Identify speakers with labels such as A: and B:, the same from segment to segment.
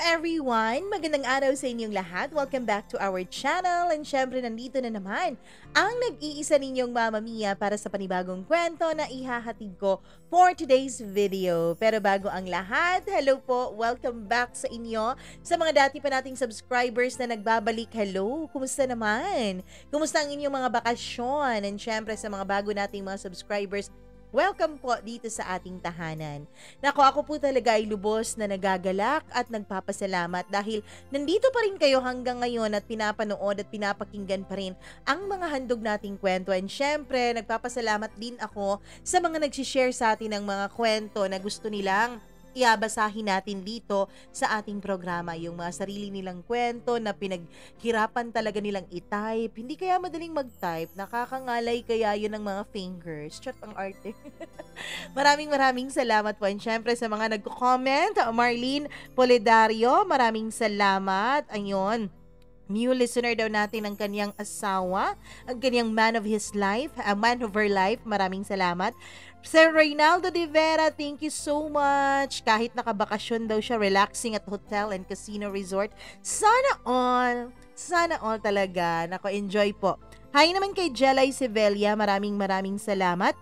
A: everyone! Magandang araw sa inyong lahat. Welcome back to our channel. And syempre, nandito na naman ang nag-iisa ninyong Mama Mia para sa panibagong kwento na ihahatid ko for today's video. Pero bago ang lahat, hello po! Welcome back sa inyo. Sa mga dati pa nating subscribers na nagbabalik, hello! Kumusta naman? Kumusta ang inyong mga bakasyon? And syempre, sa mga bago nating mga subscribers, welcome po dito sa ating tahanan. Ako po talaga ay lubos na nagagalak at nagpapasalamat dahil nandito pa rin kayo hanggang ngayon at pinapanood at pinapakinggan pa rin ang mga handog nating kwento. And syempre, nagpapasalamat din ako sa mga nagsishare sa atin ng mga kwento na gusto nilang iabasahin natin dito sa ating programa, yung mga sarili nilang kwento na pinaghirapan talaga nilang i-type. Hindi kaya madaling mag-type, nakakangalay kaya yun ng mga fingers. Chat ang arte. Maraming salamat po. And syempre sa mga nagko-comment, Marlene Polidario, maraming salamat. Ayun. New listener daw natin ng kanyang asawa, ang kanyang man of his life, man of her life. Maraming salamat. Sir Reynaldo de Vera, thank you so much. Kahit nakabakasyon daw siya, relaxing at hotel and casino resort. Sana all. Sana all talaga. Nako, enjoy po. Hi naman kay Jelay Sevelia, maraming salamat.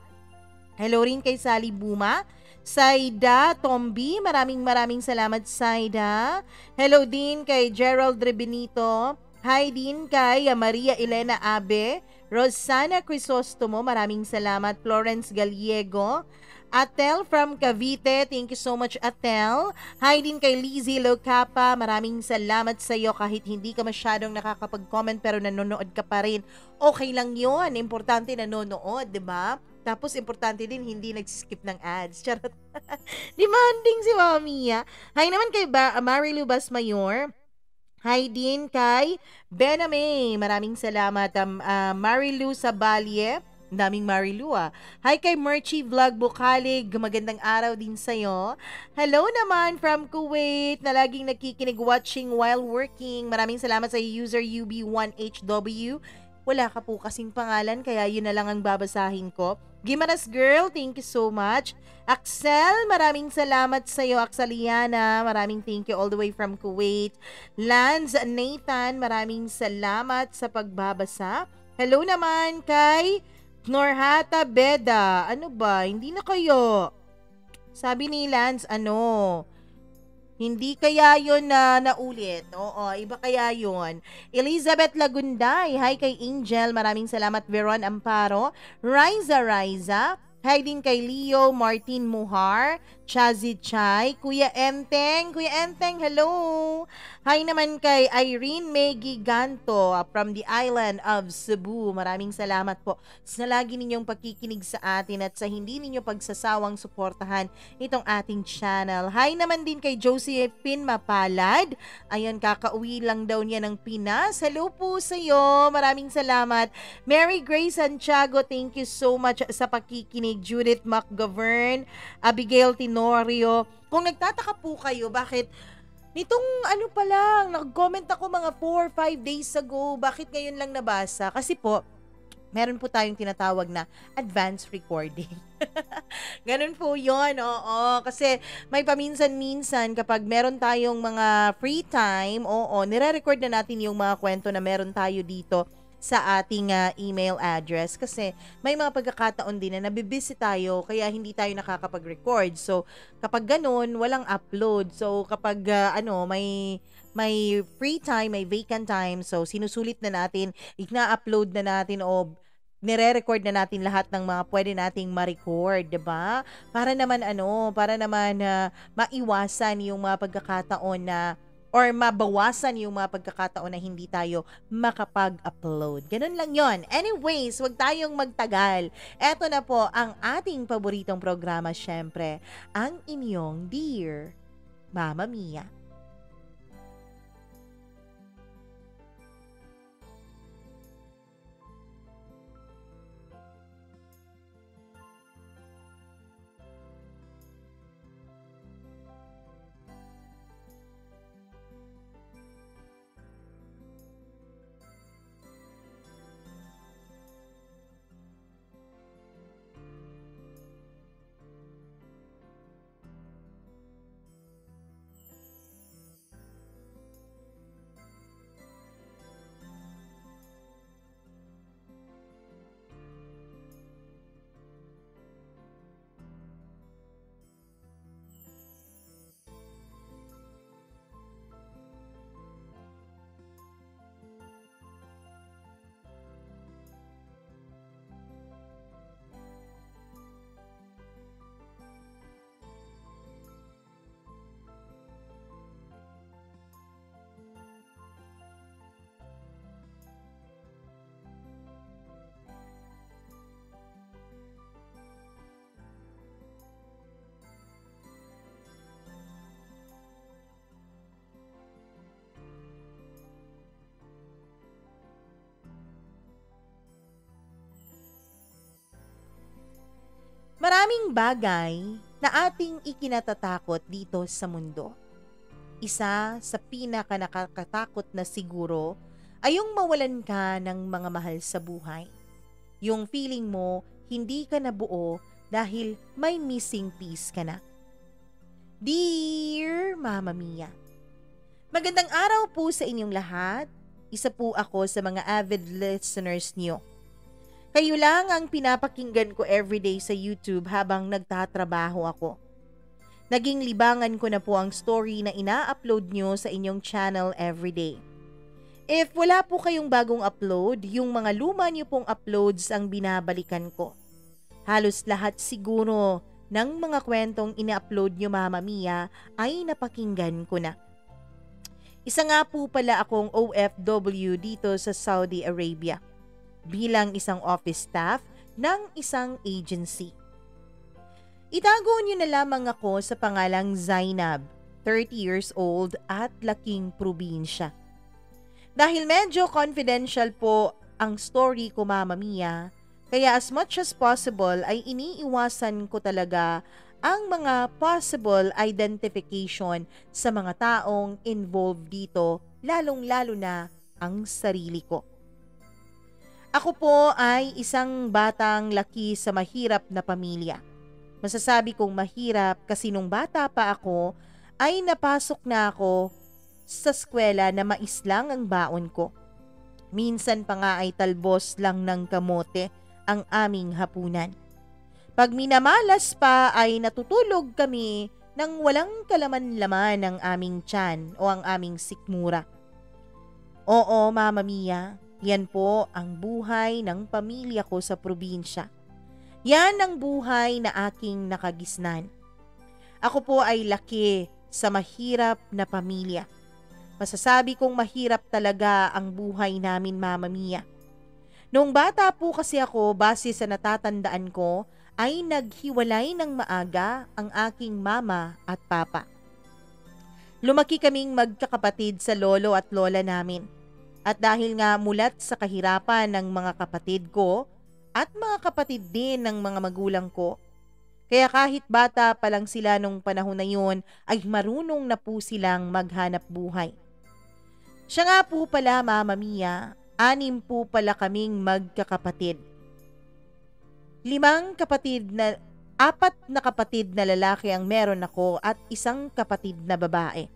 A: Hello rin kay Sally Buma. Saida Tombi, maraming salamat Saida. Hello din kay Gerald Rebenito. Hi din kay Maria Elena Abe. Rosana Crisostomo, maraming salamat. Florence Gallego. Atel from Cavite, thank you so much Atel. Hi din kay Lizzie Locapa, maraming salamat sa iyo kahit hindi ka masyadong nakakapag-comment pero nanonood ka pa rin. Okay lang yun, importante nanonood, di ba? Tapos, importante din, hindi nag-skip ng ads. Charot. Demanding si Mami. Hi naman kay Marilu Basmayor. Hi din kay Bename. Maraming salamat. Marilu Sabalye. Daming Marilu Hi kay Merchie Vlog Bukalig. Magandang araw din sa'yo. Hello naman from Kuwait na laging nakikinig watching while working. Maraming salamat sa user UB1HW. Wala ka po kasing pangalan, kaya yun na lang ang babasahin ko. Gimaras Girl, thank you so much. Axel, maraming salamat sa iyo. Axeliana, maraming thank you all the way from Kuwait. Lance Nathan, maraming salamat sa pagbabasa. Hello naman kay Norhata Beda. Ano ba? Hindi na kayo. Sabi ni Lance, hindi kaya yun na naulit. Oo, iba kaya yun. Elizabeth Lagunday. Hi kay Angel. Maraming salamat. Veron Amparo. Riza. Hi din kay Leo Martin Muhar. Chazi Chay. Kuya Enteng, hello. Hi naman kay Irene May Giganto from the island of Cebu. Maraming salamat po sa lagi ninyong pakikinig sa atin at sa hindi ninyo pagsasawang suportahan itong ating channel. Hi naman din kay Josephine Mapalad. Ayun, kakauwi lang daw niya ng Pinas. Hello po sa iyo. Maraming salamat. Mary Grace Santiago, thank you so much sa pakikinig. Judith McGovern, Abigail Tenorio. Kung nagtataka po kayo, bakit nitong pa lang, nag-comment ako mga 4-5 days ago, bakit ngayon lang nabasa? Kasi po, meron po tayong tinatawag na advanced recording. Ganun po yun, oo. Kasi may paminsan-minsan kapag meron tayong mga free time, nire-record na natin yung mga kwento na meron tayo dito sa ating email address kasi may mga pagkakataon din na nabibisi tayo kaya hindi tayo nakakapag-record. So, kapag ganun, walang upload. So, kapag may free time, may vacant time, so sinusulit na natin, ina-upload na natin o nire-record na natin lahat ng mga pwede nating ma-record, 'di ba? Para naman maiwasan yung mga pagkakataon na or mabawasan yung mga pagkakataon na hindi tayo makapag-upload. Ganun lang yon. Anyways, wag tayong magtagal. Eto na po ang ating paboritong programa, syempre, ang inyong Dear Mama Mia. Maraming bagay na ating ikinatatakot dito sa mundo. Isa sa pinaka nakakatakot na siguro ay yung mawalan ka ng mga mahal sa buhay. Yung feeling mo hindi ka nabuo dahil may missing piece ka na. Dear Mama Mia, magandang araw po sa inyong lahat. Isa po ako sa mga avid listeners niyo. Kayo lang ang pinapakinggan ko everyday sa YouTube habang nagtatrabaho ako. Naging libangan ko na po ang story na ina-upload nyo sa inyong channel everyday. If wala po kayong bagong upload, yung mga luma nyo pong uploads ang binabalikan ko. Halos lahat siguro ng mga kwentong ina-upload nyo, Mama Mia, ay napakinggan ko na. Isa nga po pala akong OFW dito sa Saudi Arabia bilang isang office staff ng isang agency. Itago niyo na lamang ako sa pangalang Zainab, 30 years old at laking probinsya. Dahil medyo confidential po ang story ko, Mama Mia, kaya as much as possible ay iniiwasan ko talaga ang mga possible identification sa mga taong involved dito, lalong-lalo na ang sarili ko. Ako po ay isang batang laki sa mahirap na pamilya. Masasabi kong mahirap kasi nung bata pa ako ay napasok na ako sa eskwela na mais lang ang baon ko. Minsan pa nga ay talbos lang ng kamote ang aming hapunan. Pag minamalas pa ay natutulog kami nang walang kalaman-laman ang aming tiyan o ang aming sikmura. Oo, Mama Mia, yan po ang buhay ng pamilya ko sa probinsya. Yan ang buhay na aking nakagisnan. Ako po ay laki sa mahirap na pamilya. Masasabi kong mahirap talaga ang buhay namin, Mama Mia. Noong bata po kasi ako, base sa natatandaan ko, ay naghiwalay ng maaga ang aking mama at papa. Lumaki kaming magkakapatid sa lolo at lola namin. At dahil nga mulat sa kahirapan ng mga kapatid ko at mga kapatid din ng mga magulang ko, kaya kahit bata pa lang sila nung panahon na yun ay marunong na po silang maghanap buhay. Siya nga po pala, Mama Mia, 6 po pala kaming magkakapatid. 4 na kapatid na lalaki ang meron ako at 1 kapatid na babae.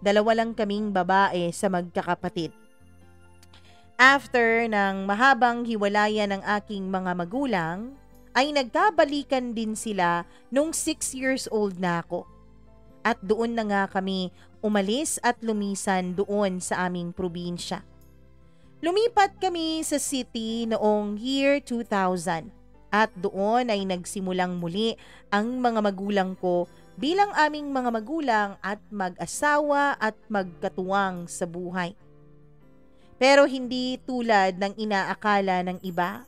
A: 2 lang kaming babae sa magkakapatid. After ng mahabang hiwalayan ng aking mga magulang, ay nagkabalikan din sila nung 6 years old na ako. At doon na nga kami umalis at lumisan doon sa aming probinsya. Lumipat kami sa city noong year 2000 at doon ay nagsimulang muli ang mga magulang ko bilang aming mga magulang at mag-asawa at magkatuwang sa buhay. Pero hindi tulad ng inaakala ng iba,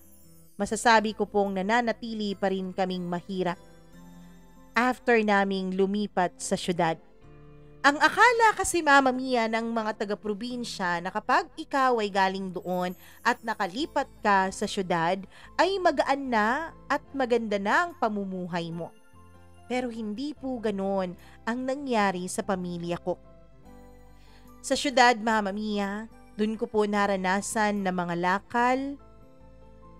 A: masasabi ko pong nananatili pa rin kaming mahirap after naming lumipat sa syudad. Ang akala kasi, Mama Mia, ng mga taga-probinsya na kapag ikaw ay galing doon at nakalipat ka sa syudad, ay magaan na at maganda na ang pamumuhay mo. Pero hindi po ganon ang nangyari sa pamilya ko. Sa syudad, Mama Mia, doon ko po naranasan na mga lakal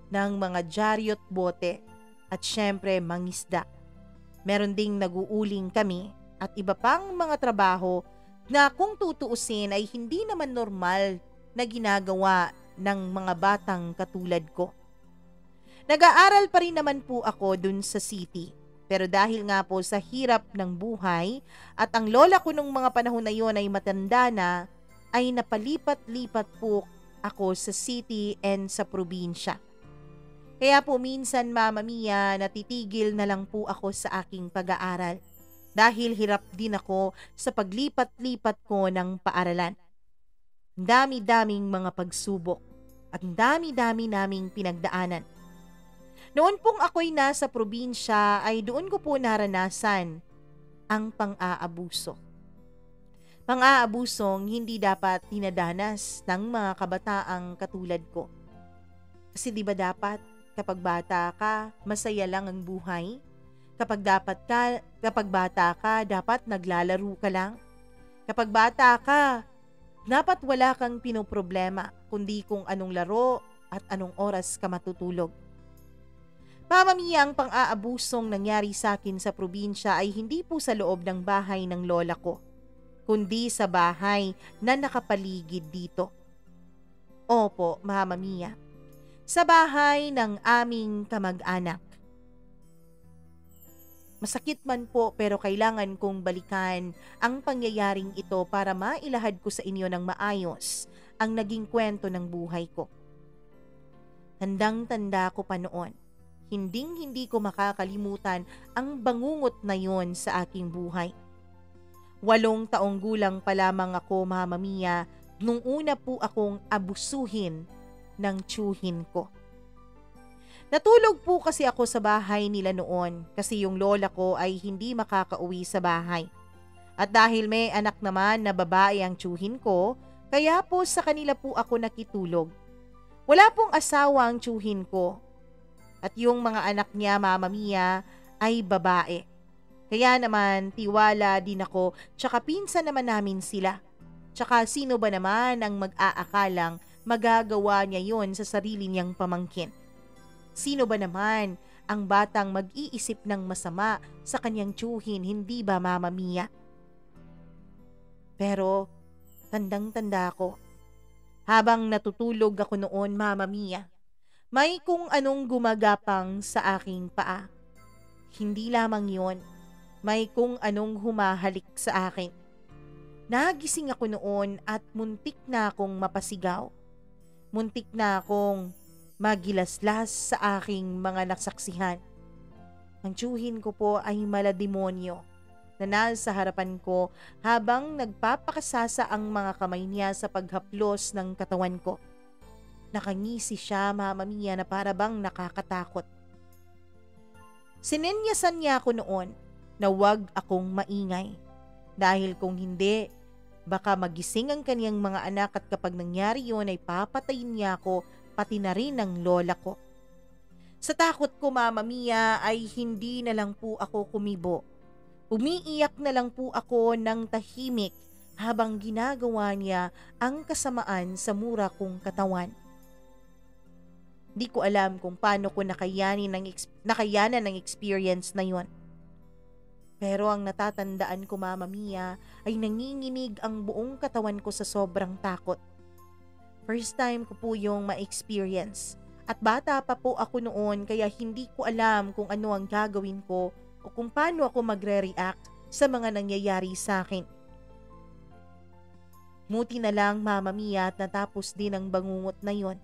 A: ng mga dyaryo't bote at syempre mangisda. Meron ding naguuling kami at iba pang mga trabaho na kung tutuusin ay hindi naman normal na ginagawa ng mga batang katulad ko. Nag-aaral pa rin naman po ako dun sa city. Pero dahil nga po sa hirap ng buhay at ang lola ko nung mga panahon na yon ay matanda na, ay napalipat-lipat po ako sa city and sa probinsya. Kaya po minsan, Mama Mia, natitigil na lang po ako sa aking pag-aaral dahil hirap din ako sa paglipat-lipat ko ng paaralan. Dami-daming mga pagsubok at dami-dami naming pinagdaanan. Noon pong ako'y nasa probinsya ay doon ko po naranasan ang pang-aabuso. Pang-aabusong hindi dapat dinadanas ng mga kabataang katulad ko. Kasi di ba dapat kapag bata ka, masaya lang ang buhay? Kapag bata ka, dapat naglalaro ka lang? Kapag bata ka, dapat wala kang pinoproblema, kundi kung anong laro at anong oras ka matutulog. Mama Mia, ang pang-aabusong nangyari sa akin sa probinsya ay hindi po sa loob ng bahay ng lola ko, kundi sa bahay na nakapaligid dito. Opo, Mama Mia, sa bahay ng aming kamag-anak. Masakit man po pero kailangan kong balikan ang pangyayaring ito para mailahad ko sa inyo ng maayos ang naging kwento ng buhay ko. Tandang-tanda ko pa noon. Hinding-hindi ko makakalimutan ang bangungot na yon sa aking buhay. 8 taong gulang pa lamang ako, Mama Mia, nung una po akong abusuhin ng tiyuhin ko. Natulog po kasi ako sa bahay nila noon kasi yung lola ko ay hindi makakauwi sa bahay. At dahil may anak naman na babae ang tiyuhin ko, kaya po sa kanila po ako nakitulog. Wala pong asawa ang tiyuhin ko. At yung mga anak niya, Mama Mia, ay babae. Kaya naman, tiwala din ako, tsaka pinsan naman namin sila. Tsaka sino ba naman ang mag-aakalang magagawa niya yon sa sarili niyang pamangkin? Sino ba naman ang batang mag-iisip ng masama sa kanyang tiyuhin, hindi ba, Mama Mia? Pero, tandang-tanda ko, habang natutulog ako noon, Mama Mia, may kung anong gumagapang sa aking paa. Hindi lamang yon, may kung anong humahalik sa akin. Nagising ako noon at muntik na akong mapasigaw. Muntik na akong magilaslas sa aking mga nasaksihan. Ang tiyuhin ko po ay malademonyo na nasa harapan ko habang nagpapakasasa ang mga kamay niya sa paghaplos ng katawan ko. Nakangisi siya, Mama Mia, na para bang nakakatakot. Sinenyasan niya ako noon na huwag akong maingay. Dahil kung hindi, baka magising ang kaniyang mga anak at kapag nangyari yun ay papatayin niya ako pati na rin ang lola ko. Sa takot ko, Mama Mia, ay hindi na lang po ako kumibo. Umiiyak na lang po ako ng tahimik habang ginagawa niya ang kasamaan sa mura kong katawan. Di ko alam kung paano ko nakayanan ng experience na yon. Pero ang natatandaan ko, Mama Mia, ay nanginginig ang buong katawan ko sa sobrang takot. First time ko po yung ma-experience. At bata pa po ako noon kaya hindi ko alam kung ano ang gagawin ko o kung paano ako magre-react sa mga nangyayari sa akin. Muti na lang, Mama Mia, at natapos din ang bangungot na yon.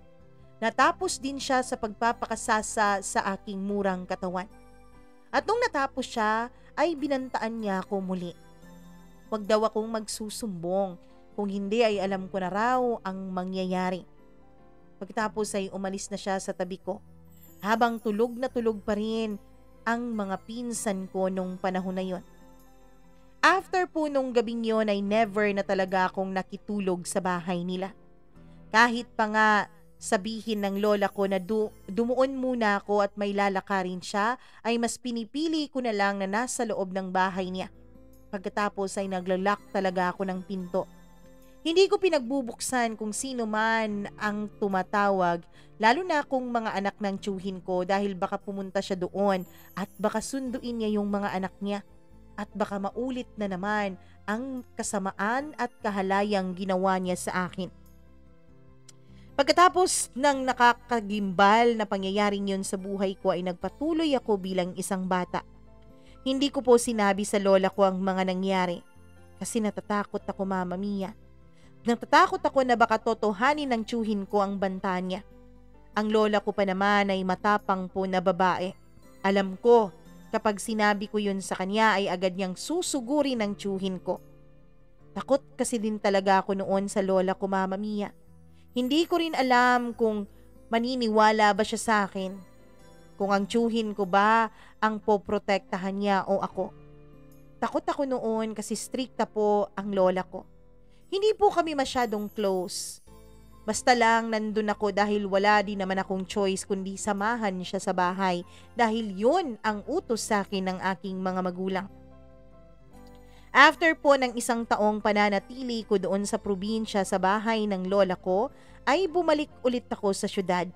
A: Natapos din siya sa pagpapakasasa sa aking murang katawan. At nung natapos siya, ay binantaan niya ako muli. Huwag daw akong magsusumbong, kung hindi ay alam ko na raw ang mangyayari. Pagkatapos ay umalis na siya sa tabi ko, habang tulog na tulog pa rin ang mga pinsan ko nung panahon na yon. After po nung gabing yon ay never na talaga akong nakitulog sa bahay nila. Kahit pa nga sabihin ng lola ko na dumuon muna ako at may lalakarin siya, ay mas pinipili ko na lang na nasa loob ng bahay niya. Pagkatapos ay naglalak talaga ako ng pinto. Hindi ko pinagbubuksan kung sino man ang tumatawag, lalo na kung mga anak ng tiyuhin ko dahil baka pumunta siya doon at baka sunduin niya yung mga anak niya. At baka maulit na naman ang kasamaan at kahalayang ginawa niya sa akin. Pagkatapos ng nakakagimbal na pangyayaring yun sa buhay ko ay nagpatuloy ako bilang isang bata. Hindi ko po sinabi sa lola ko ang mga nangyari kasi natatakot ako, Mama Mia. Natatakot ako na baka totohanin ng tiyuhin ko ang banta niya. Ang lola ko pa naman ay matapang po na babae. Alam ko, kapag sinabi ko yun sa kanya ay agad niyang susugurin ng tiyuhin ko. Takot kasi din talaga ako noon sa lola ko, Mama Mia. Hindi ko rin alam kung maniniwala ba siya sa akin. Kung ang tiyuhin ko ba ang poprotektahan niya o ako. Takot ako noon kasi strikta po ang lola ko. Hindi po kami masyadong close. Basta lang nandun ako dahil wala din naman akong choice kundi samahan siya sa bahay dahil yun ang utos sa akin ng aking mga magulang. After po ng 1 taong pananatili ko doon sa probinsya sa bahay ng lola ko, ay bumalik ulit ako sa syudad.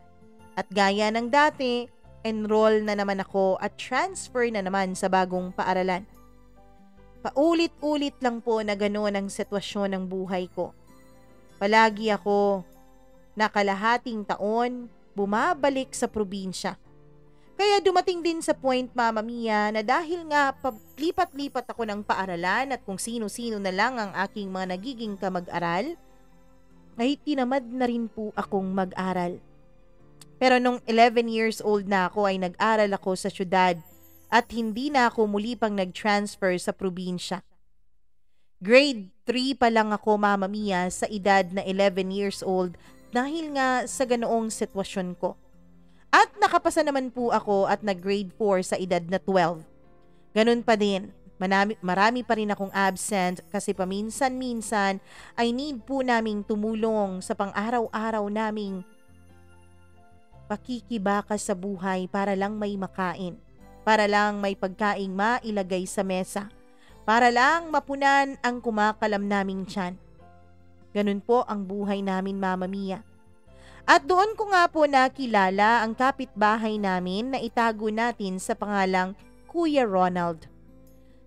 A: At gaya ng dati, enroll na naman ako at transfer na naman sa bagong paaralan. Paulit-ulit lang po na gano'n ang sitwasyon ng buhay ko. Palagi ako nakalahating taon bumabalik sa probinsya. Kaya dumating din sa point, Mama Mia, na dahil nga lipat-lipat ako ng paaralan at kung sino-sino na lang ang aking mga nagiging kamag-aral, ay tinamad na rin po akong mag-aral. Pero nung 11 years old na ako ay nag-aral ako sa syudad at hindi na ako muli pang nag-transfer sa probinsya. Grade 3 pa lang ako, Mama Mia, sa edad na 11 years old dahil nga sa ganoong sitwasyon ko. At nakapasa naman po ako at nag-grade 4 sa edad na 12. Ganun pa din, marami pa rin akong absent kasi paminsan-minsan ay need po naming tumulong sa pang-araw-araw naming pakikibaka sa buhay para lang may makain, para lang may pagkaing mailagay sa mesa, para lang mapunan ang kumakalam naming tiyan. Ganun po ang buhay namin, Mama Mia. At doon ko nga po nakilala ang kapitbahay namin na itago natin sa pangalang Kuya Ronald.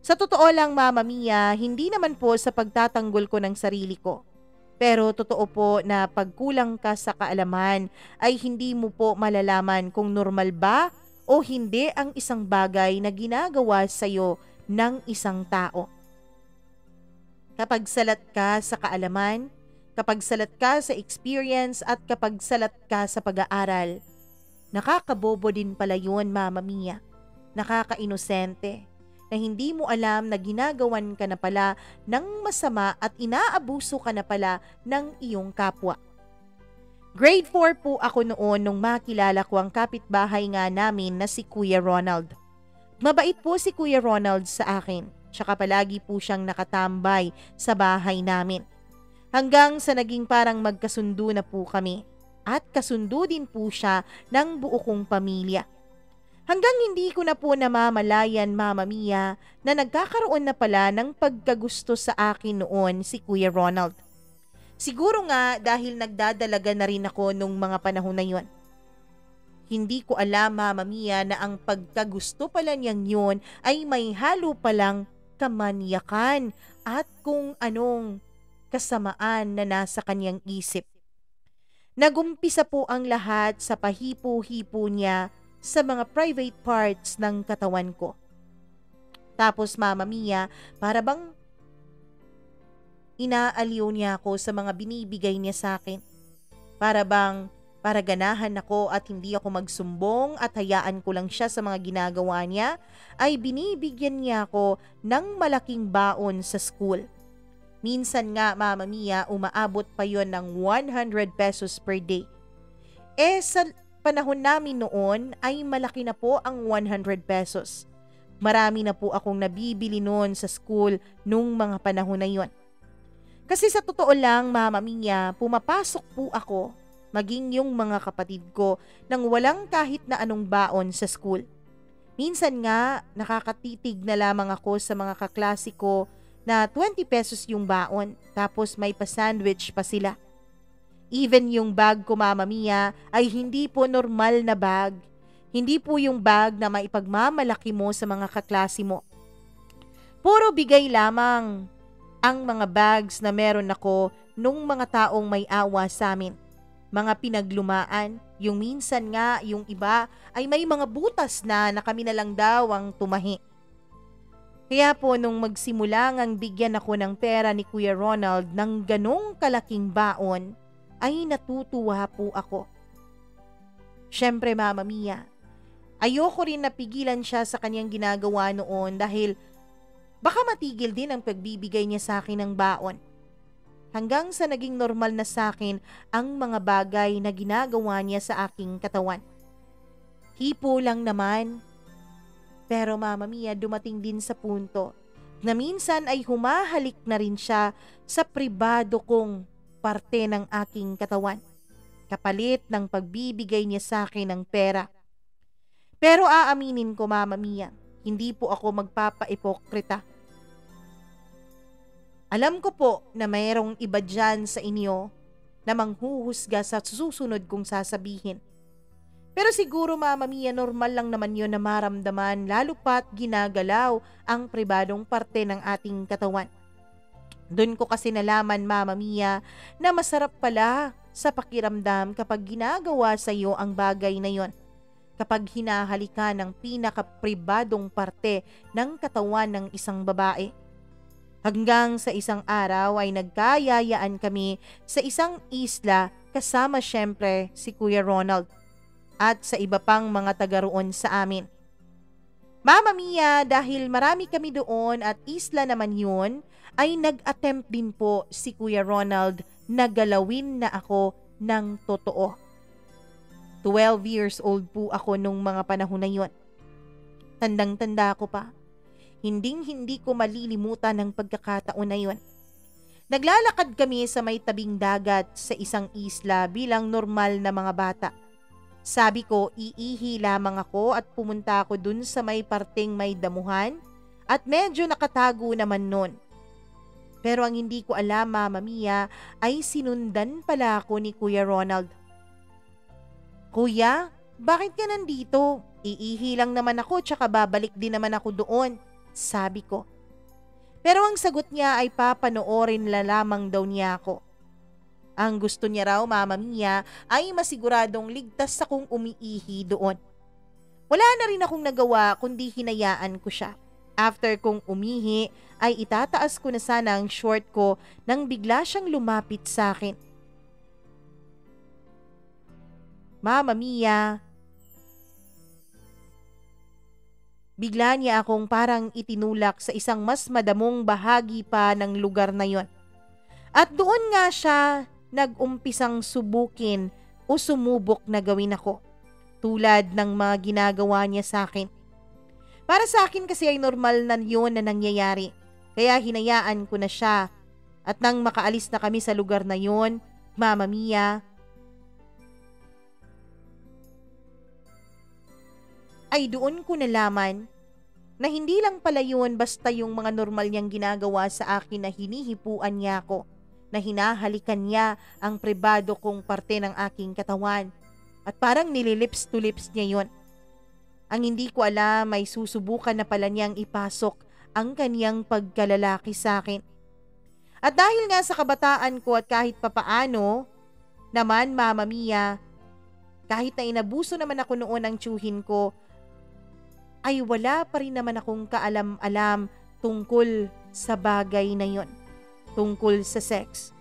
A: Sa totoo lang, Mama Mia, hindi naman po sa pagtatanggol ko ng sarili ko. Pero totoo po na pagkulang ka sa kaalaman ay hindi mo po malalaman kung normal ba o hindi ang isang bagay na ginagawa sa'yo ng isang tao. Kapag salat ka sa kaalaman, kapag salat ka sa experience at kapag salat ka sa pag-aaral, nakakabobo din pala yun, Mama Mia. Nakaka-inosente na hindi mo alam na ginagawan ka na pala ng masama at inaabuso ka na pala ng iyong kapwa. Grade 4 po ako noon nung makilala ko ang kapitbahay nga namin na si Kuya Ronald. Mabait po si Kuya Ronald sa akin, tsaka palagi po siyang nakatambay sa bahay namin. Hanggang sa naging parang magkasundo na po kami at kasundo din po siya ng buo kong pamilya. Hanggang hindi ko na po namamalayan, Mama Mia, na nagkakaroon na pala ng pagkagusto sa akin noon si Kuya Ronald. Siguro nga dahil nagdadalaga na rin ako nung mga panahon na yon. Hindi ko alam, Mama Mia, na ang pagkagusto pala niyang yun ay may halo palang kamanyakan at kung anong kasamaan na nasa kanyang isip. Nagumpisa po ang lahat sa pahipo-hipo niya sa mga private parts ng katawan ko. Tapos, Mama Mia, para bang inaaliw niya ako sa mga binibigay niya sa akin. Para bang ganahan ako at hindi ako magsumbong at hayaan ko lang siya sa mga ginagawa niya, ay binibigyan niya ako ng malaking baon sa school. Minsan nga, Mama Mia, umaabot pa yon ng 100 pesos per day. Sa panahon namin noon ay malaki na po ang 100 pesos. Marami na po akong nabibili noon sa school nung mga panahon na yon. Kasi sa totoo lang, Mama Mia, pumapasok po ako, maging yung mga kapatid ko, nang walang kahit na anong baon sa school. Minsan nga, nakakatitig na lamang ako sa mga kaklase ko na 20 pesos yung baon, tapos may pa-sandwich pa sila. Even yung bag ko, Mama Mia, ay hindi po normal na bag. Hindi po yung bag na maipagmamalaki mo sa mga kaklase mo. Puro bigay lamang ang mga bags na meron ako nung mga taong may awa sa amin. Mga pinaglumaan, yung minsan nga yung iba ay may mga butas na kami na lang daw ang tumahi. Kaya po nung magsimula ngang bigyan ako ng pera ni Kuya Ronald ng ganong kalaking baon, ay natutuwa po ako. Syempre, Mama Mia, ayoko rin napigilan siya sa kanyang ginagawa noon dahil baka matigil din ang pagbibigay niya sa akin ng baon. Hanggang sa naging normal na sa akin ang mga bagay na ginagawa niya sa aking katawan. Hipo lang naman. Pero Mama Mia, dumating din sa punto na minsan ay humahalik na rin siya sa pribado kong parte ng aking katawan. kapalit ng pagbibigay niya sa akin ng pera. Pero aaminin ko, Mama Mia, hindi po ako magpapaipokrita. Alam ko po na mayroong iba dyan sa inyo na manghuhusga sa susunod kong sasabihin. Pero siguro, Mama Mia, normal lang naman yun na maramdaman lalo pat ginagalaw ang pribadong parte ng ating katawan. Doon ko kasi nalaman, Mama Mia, na masarap pala sa pakiramdam kapag ginagawa sa iyo ang bagay na yon. Kapag hinahalikan ng pinakapribadong parte ng katawan ng isang babae. Hanggang sa isang araw ay nagkayayaan kami sa isang isla kasama syempre si Kuya Ronald at sa iba pang mga taga roon sa amin. Mama Mia, dahil marami kami doon at isla naman yun, ay nag-attempt din po si Kuya Ronald na galawin na ako ng totoo. 12 years old po ako nung mga panahon na yun. Tandang-tanda ko pa. Hinding-hindi ko malilimutan ang pagkakataon na yun. Naglalakad kami sa may tabing dagat sa isang isla bilang normal na mga bata. Sabi ko, iihi lamang ako at pumunta ako dun sa may parteng may damuhan at medyo nakatago naman nun. Pero ang hindi ko alam, Mama Mia, ay sinundan pala ako ni Kuya Ronald. Kuya, bakit ka nandito? Iihi lang naman ako tsaka babalik din naman ako doon, sabi ko. Pero ang sagot niya ay papanoorin lamang daw niya ako. Ang gusto niya raw, Mama Mia, ay masiguradong ligtas akong umiihi doon. Wala na rin akong nagawa kundi hinayaan ko siya. After kong umihi ay itataas ko na sana ang short ko nang bigla siyang lumapit sa akin. Mama Mia, bigla niya akong parang itinulak sa isang mas madamong bahagi pa ng lugar na yon. At doon nga siya nag-umpisang subukin o sumubok na gawin ako, tulad ng mga ginagawa niya sa akin. Para sa akin kasi ay normal na yun na nangyayari, kaya hinayaan ko na siya. At nang makaalis na kami sa lugar na yun, Mama Mia, ay doon ko nalaman na hindi lang pala yun basta yung mga normal niyang ginagawa sa akin na hinihipuan niya ako, na hinahalikan niya ang pribado kong parte ng aking katawan at parang nililips to lips niya yon. Ang hindi ko alam ay susubukan na pala niyang ipasok ang kaniyang pagkalalaki sa akin. At dahil nga sa kabataan ko at kahit papaano naman, Mama Mia, kahit na inabuso naman ako noon ng tiyuhin ko, ay wala pa rin naman akong kaalam-alam tungkol sa bagay na yon. Tungkol sa sex.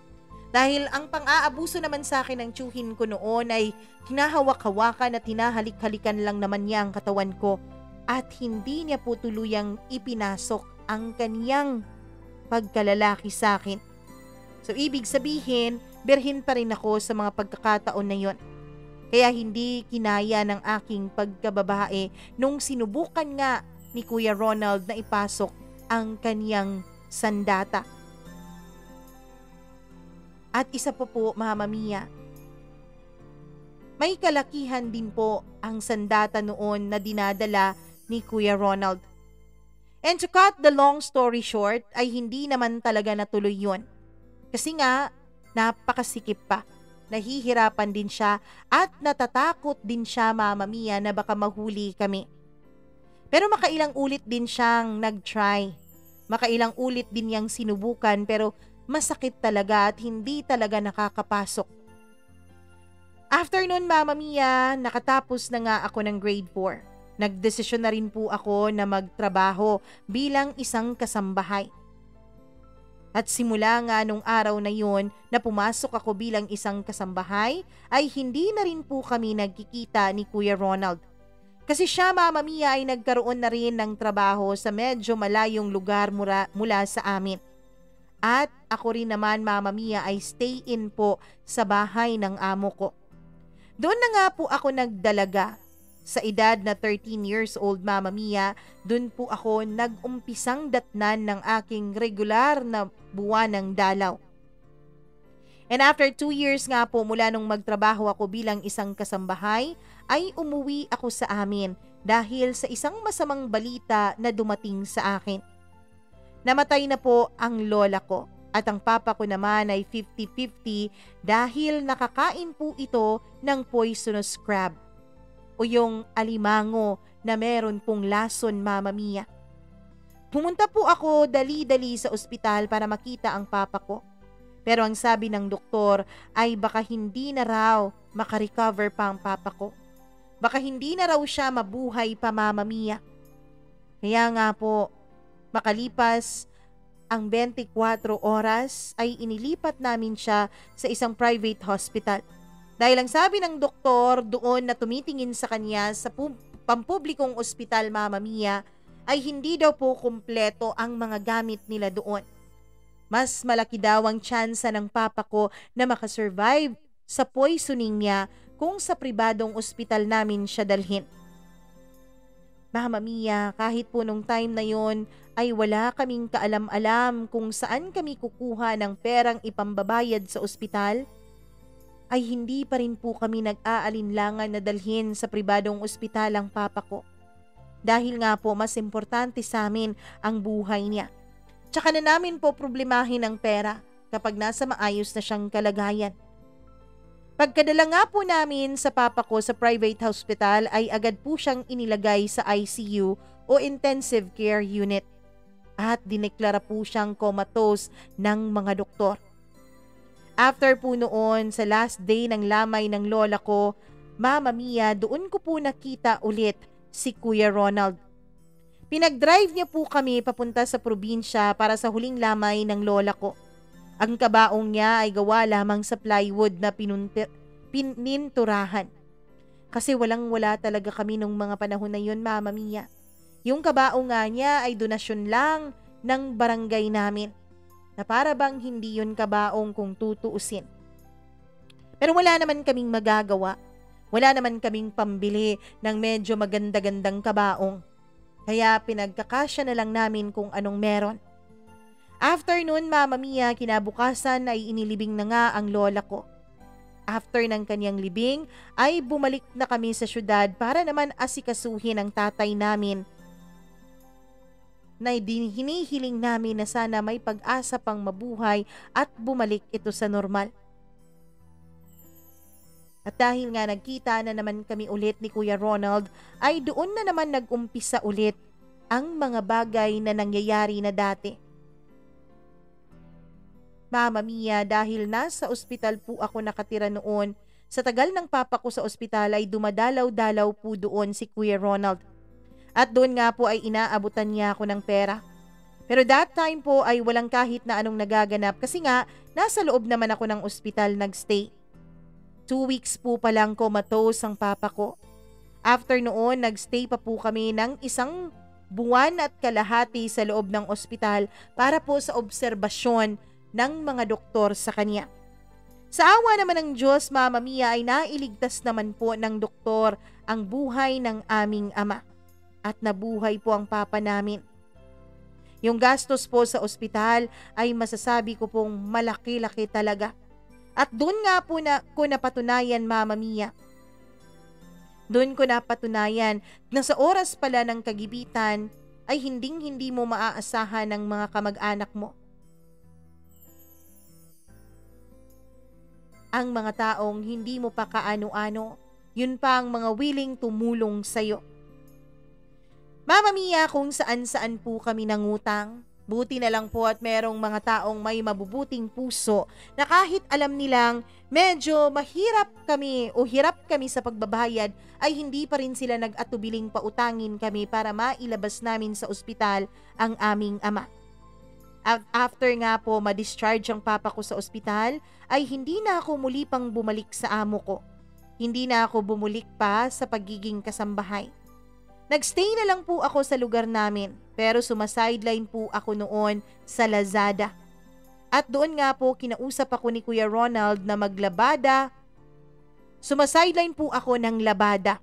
A: Dahil ang pang-aabuso naman sa akin ng tiyuhin ko noon ay hinahawak-hawakan at hinahalik-halikan lang naman niya ang katawan ko at hindi niya po tuluyang ipinasok ang kaniyang pagkalalaki sa akin. So ibig sabihin, birhin pa rin ako sa mga pagkakataon na yon. Kaya hindi kinaya ng aking pagkababae nung sinubukan nga ni Kuya Ronald na ipasok ang kaniyang sandata. At isa pa po, Mama Mia, may kalakihan din po ang sandata noon na dinadala ni Kuya Ronald. And to cut the long story short, ay hindi naman talaga natuloy yun. Kasi nga, napakasikip pa. Nahihirapan din siya at natatakot din siya, Mama Mia, na baka mahuli kami. Pero makailang ulit din siyang nag-try. Makailang ulit din niyang sinubukan pero masakit talaga at hindi talaga nakakapasok. After nun, Mama Mia, nakatapos na nga ako ng grade 4. Nagdesisyon na rin po ako na magtrabaho bilang isang kasambahay. At simula nga nung araw na yun na pumasok ako bilang isang kasambahay, ay hindi na rin po kami nagkikita ni Kuya Ronald. Kasi siya, Mama Mia, ay nagkaroon na rin ng trabaho sa medyo malayong lugar mula sa amin. At ako rin naman, Mama Mia, ay stay-in po sa bahay ng amo ko. Doon na nga po ako nagdalaga. Sa edad na 13 years old, Mama Mia, doon po ako nag-umpisang datnan ng aking regular na buwan ng dalaw. And after 2 years nga po mula nung magtrabaho ako bilang isang kasambahay, ay umuwi ako sa amin dahil sa isang masamang balita na dumating sa akin. Namatay na po ang lola ko at ang papa ko naman ay 50-50 dahil nakakain po ito ng poisonous crab o yung alimango na meron pong lason, Mama Mia. Pumunta po ako dali-dali sa ospital para makita ang papa ko. Pero ang sabi ng doktor ay baka hindi na raw makarecover pa ang papa ko. Baka hindi na raw siya mabuhay pa, Mama Mia. Kaya nga po, makalipas ang 24 oras ay inilipat namin siya sa isang private hospital. Dahil ang sabi ng doktor doon na tumitingin sa kanya sa pampublikong ospital, Mama Mia, ay hindi daw po kumpleto ang mga gamit nila doon. Mas malaki daw ang tsansa ng papa ko na makasurvive sa poisoning niya kung sa pribadong ospital namin siya dalhin. Mama Mia, kahit po nung time na yon ay wala kaming kaalam-alam kung saan kami kukuha ng perang ipambabayad sa ospital, ay hindi pa rin po kami nag-aalinlangan na dalhin sa pribadong ospital ang papa ko. Dahil nga po mas importante sa amin ang buhay niya. Tsaka na namin po problemahin ang pera kapag nasa maayos na siyang kalagayan. Pagkadala nga po namin sa papa ko sa private hospital ay agad po siyang inilagay sa ICU o intensive care unit at dineklara po siyang comatose ng mga doktor. After po noon, sa last day ng lamay ng lola ko, Mama Mia, doon ko po nakita ulit si Kuya Ronald. Pinag-drive niya po kami papunta sa probinsya para sa huling lamay ng lola ko. Ang kabaong niya ay gawa lamang sa plywood na pininturahan. Kasi walang-wala talaga kami nung mga panahon na yun, Mama Mia. Yung kabaong nga niya ay donasyon lang ng barangay namin. Na para bang hindi yun kabaong kung tutuusin. Pero wala naman kaming magagawa. Wala naman kaming pambili ng medyo maganda-gandang kabaong. Kaya pinagkakasya na lang namin kung anong meron. After nun, Mama Mia, kinabukasan ay inilibing na nga ang lola ko. After ng kanyang libing, ay bumalik na kami sa syudad para naman asikasuhin ang tatay namin na hinihiling namin na sana may pag-asa pang mabuhay at bumalik ito sa normal. At dahil nga nagkita na naman kami ulit ni Kuya Ronald, ay doon na naman nag-umpisa ulit ang mga bagay na nangyayari na dati. Mama Mia, dahil nasa ospital po ako nakatira noon, sa tagal ng papa ko sa ospital ay dumadalaw-dalaw po doon si Kuya Ronald. At doon nga po ay inaabutan niya ako ng pera. Pero that time po ay walang kahit na anong nagaganap kasi nga nasa loob naman ako ng ospital nagstay. 2 weeks po palang comatose ang papa ko. After noon, nagstay pa po kami ng 1 buwan at kalahati sa loob ng ospital para po sa obserbasyon ng mga doktor sa kanya. Sa awa naman ng Diyos, Mama Mia, ay nailigtas naman po ng doktor ang buhay ng aming ama. At nabuhay po ang papa namin. Yung gastos po sa ospital ay masasabi ko pong malaki-laki talaga. At doon nga po na ko napatunayan, Mama Mia. Doon ko napatunayan na sa oras pala ng kagibitan ay hinding-hindi mo maaasahan ng mga kamag-anak mo. Ang mga taong hindi mo pa kaano-ano, yun pa ang mga willing tumulong sa'yo. Mama Mia, kung saan-saan po kami nangutang, buti na lang po at merong mga taong may mabubuting puso na kahit alam nilang medyo mahirap kami o hirap kami sa pagbabayad ay hindi pa rin sila nag-atubiling pautangin kami para mailabas namin sa ospital ang aming ama. At after nga po ma-discharge ang papa ko sa ospital ay hindi na ako muli pang bumalik sa amo ko. Hindi na ako bumulik pa sa pagiging kasambahay. Nagstay na lang po ako sa lugar namin pero sumasideline po ako noon sa Lazada. At doon nga po kinausap ako ni Kuya Ronald na maglabada. Sumasideline po ako ng labada.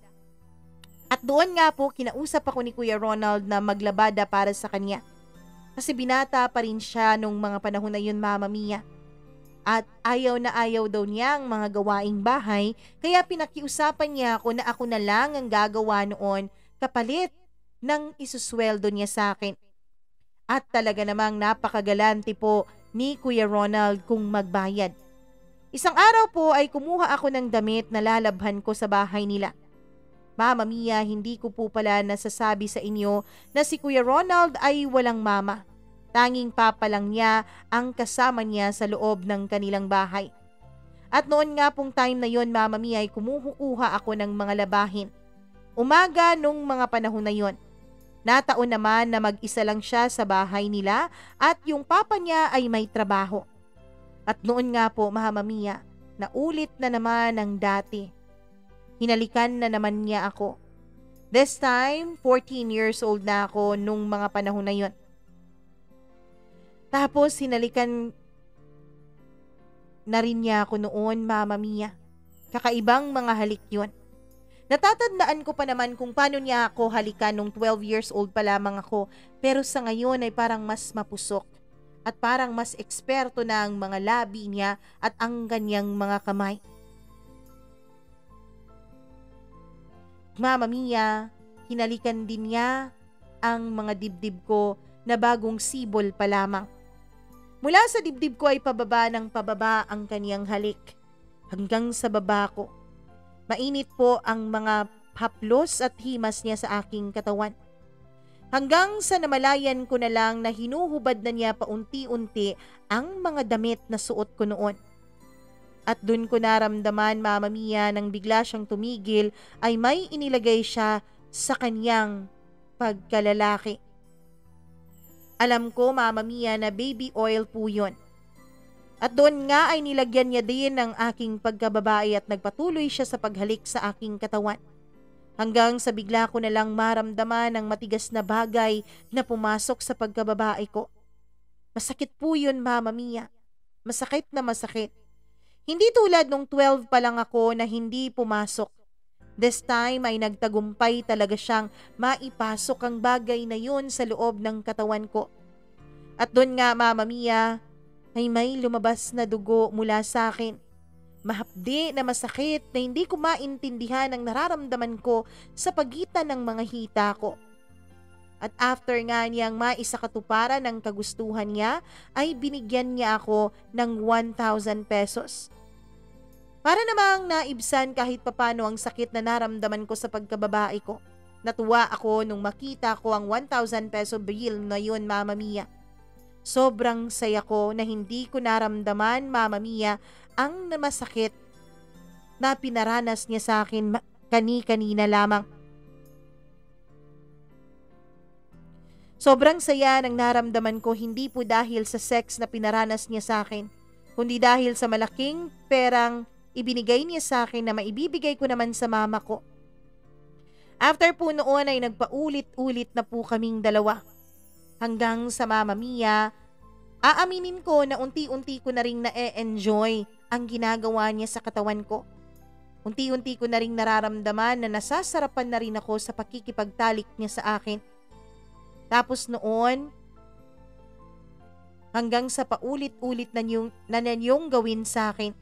A: At doon nga po kinausap ako ni Kuya Ronald na maglabada para sa kanya. Kasi binata pa rin siya nung mga panahon na yun, Mama Mia. At ayaw na ayaw daw niya ang mga gawaing bahay, kaya pinakiusapan niya ako na ako na lang ang gagawa noon kapalit ng isusweldo niya sa akin. At talaga namang napakagalante po ni Kuya Ronald kung magbayad. Isang araw po ay kumuha ako ng damit na lalabhan ko sa bahay nila. Mama Mia, hindi ko po pala nasasabi sa inyo na si Kuya Ronald ay walang mama. Tanging papa lang niya ang kasama niya sa loob ng kanilang bahay. At noon nga pong time na yon, Mama Mia, ay kumukuha ako ng mga labahin. Umaga nung mga panahon na yon. Nataon naman na mag-isa lang siya sa bahay nila at yung papa niya ay may trabaho. At noon nga po, Mama Mia, naulit na naman ang dati. Hinalikan na naman niya ako. This time, 14 years old na ako nung mga panahon na yon. Tapos hinalikan na rin niya ako noon, Mama Mia. Kakaibang mga halik yun. Natatandaan ko pa naman kung paano niya ako halikan nung 12 years old pa lamang ako, pero sa ngayon ay parang mas mapusok at parang mas eksperto na ang mga labi niya at ang kanyang mga kamay. Mama Mia, hinalikan din niya ang mga dibdib ko na bagong sibol pa lamang. Mula sa dibdib ko ay pababa ng pababa ang kaniyang halik hanggang sa baba ko. Mainit po ang mga haplos at himas niya sa aking katawan. Hanggang sa namalayan ko na lang na hinuhubad na niya paunti-unti ang mga damit na suot ko noon. At dun ko naramdaman, Mama Mia, nang bigla siyang tumigil ay may inilagay siya sa kaniyang pagkalalaki. Alam ko, Mama Mia, na baby oil po yun. At doon nga ay nilagyan niya din ng aking pagkababae at nagpatuloy siya sa paghalik sa aking katawan. Hanggang sa bigla ko na lang maramdaman ang matigas na bagay na pumasok sa pagkababae ko. Masakit po yun, Mama Mia. Masakit na masakit. Hindi tulad nung 12 pa lang ako na hindi pumasok. This time ay nagtagumpay talaga siyang maipasok ang bagay na yun sa loob ng katawan ko. At doon nga, Mama Mia, ay may lumabas na dugo mula sa akin. Mahapdi na masakit na hindi ko maintindihan ang nararamdaman ko sa pagitan ng mga hita ko. At after nga niyang maisakatuparan ng kagustuhan niya, ay binigyan niya ako ng 1,000 pesos. Para namang naibsan kahit papano ang sakit na naramdaman ko sa pagkababae ko. Natuwa ako nung makita ko ang 1,000 peso bill na yun, Mama Mia. Sobrang saya ko na hindi ko naramdaman, Mama Mia, ang masakit na pinaranas niya sa akin kani-kanina lamang. Sobrang saya ng naramdaman ko, hindi po dahil sa sex na pinaranas niya sa akin, kundi dahil sa malaking perang ibinigay niya sa akin na maibibigay ko naman sa mama ko. After po noon ay nagpaulit-ulit na po kaming dalawa. Hanggang sa, Mama Mia, aaminin ko na unti-unti ko na ring na-enjoy ang ginagawa niya sa katawan ko. Unti-unti ko na ring nararamdaman na nasasarapan na rin ako sa pakikipagtalik niya sa akin. Tapos noon, hanggang sa paulit-ulit na niyong gawin sa akin.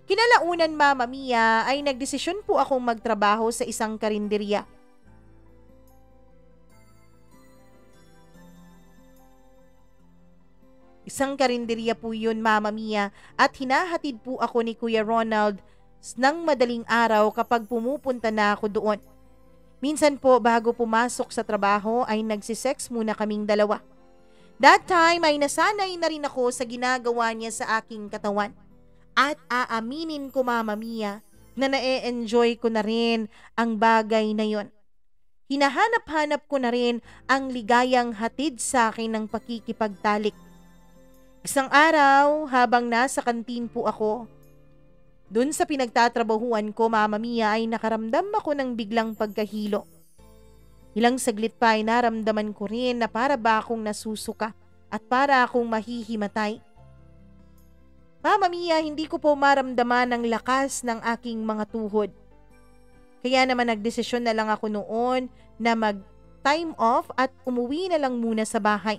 A: Kinalaunan, Mama Mia, ay nagdesisyon po akong magtrabaho sa isang karinderya. Isang karinderya po yun, Mama Mia, at hinahatid po ako ni Kuya Ronald ng madaling araw kapag pumupunta na ako doon. Minsan po bago pumasok sa trabaho ay nagsisex muna kaming dalawa. That time ay nasanay na rin ako sa ginagawa niya sa aking katawan. At aaminin ko, Mama Mia, na na-enjoy ko na rin ang bagay na yon. Hinahanap-hanap ko na rin ang ligayang hatid sa akin ng pakikipagtalik. Isang araw, habang nasa kantin po ako, dun sa pinagtatrabahuan ko, Mama Mia, ay nakaramdam ako ng biglang pagkahilo. Ilang saglit pa ay naramdaman ko rin na para ba akong nasusuka at para akong mahihimatay. Mama Mia, hindi ko po maramdaman ang lakas ng aking mga tuhod. Kaya naman nagdesisyon na lang ako noon na mag-time off at umuwi na lang muna sa bahay.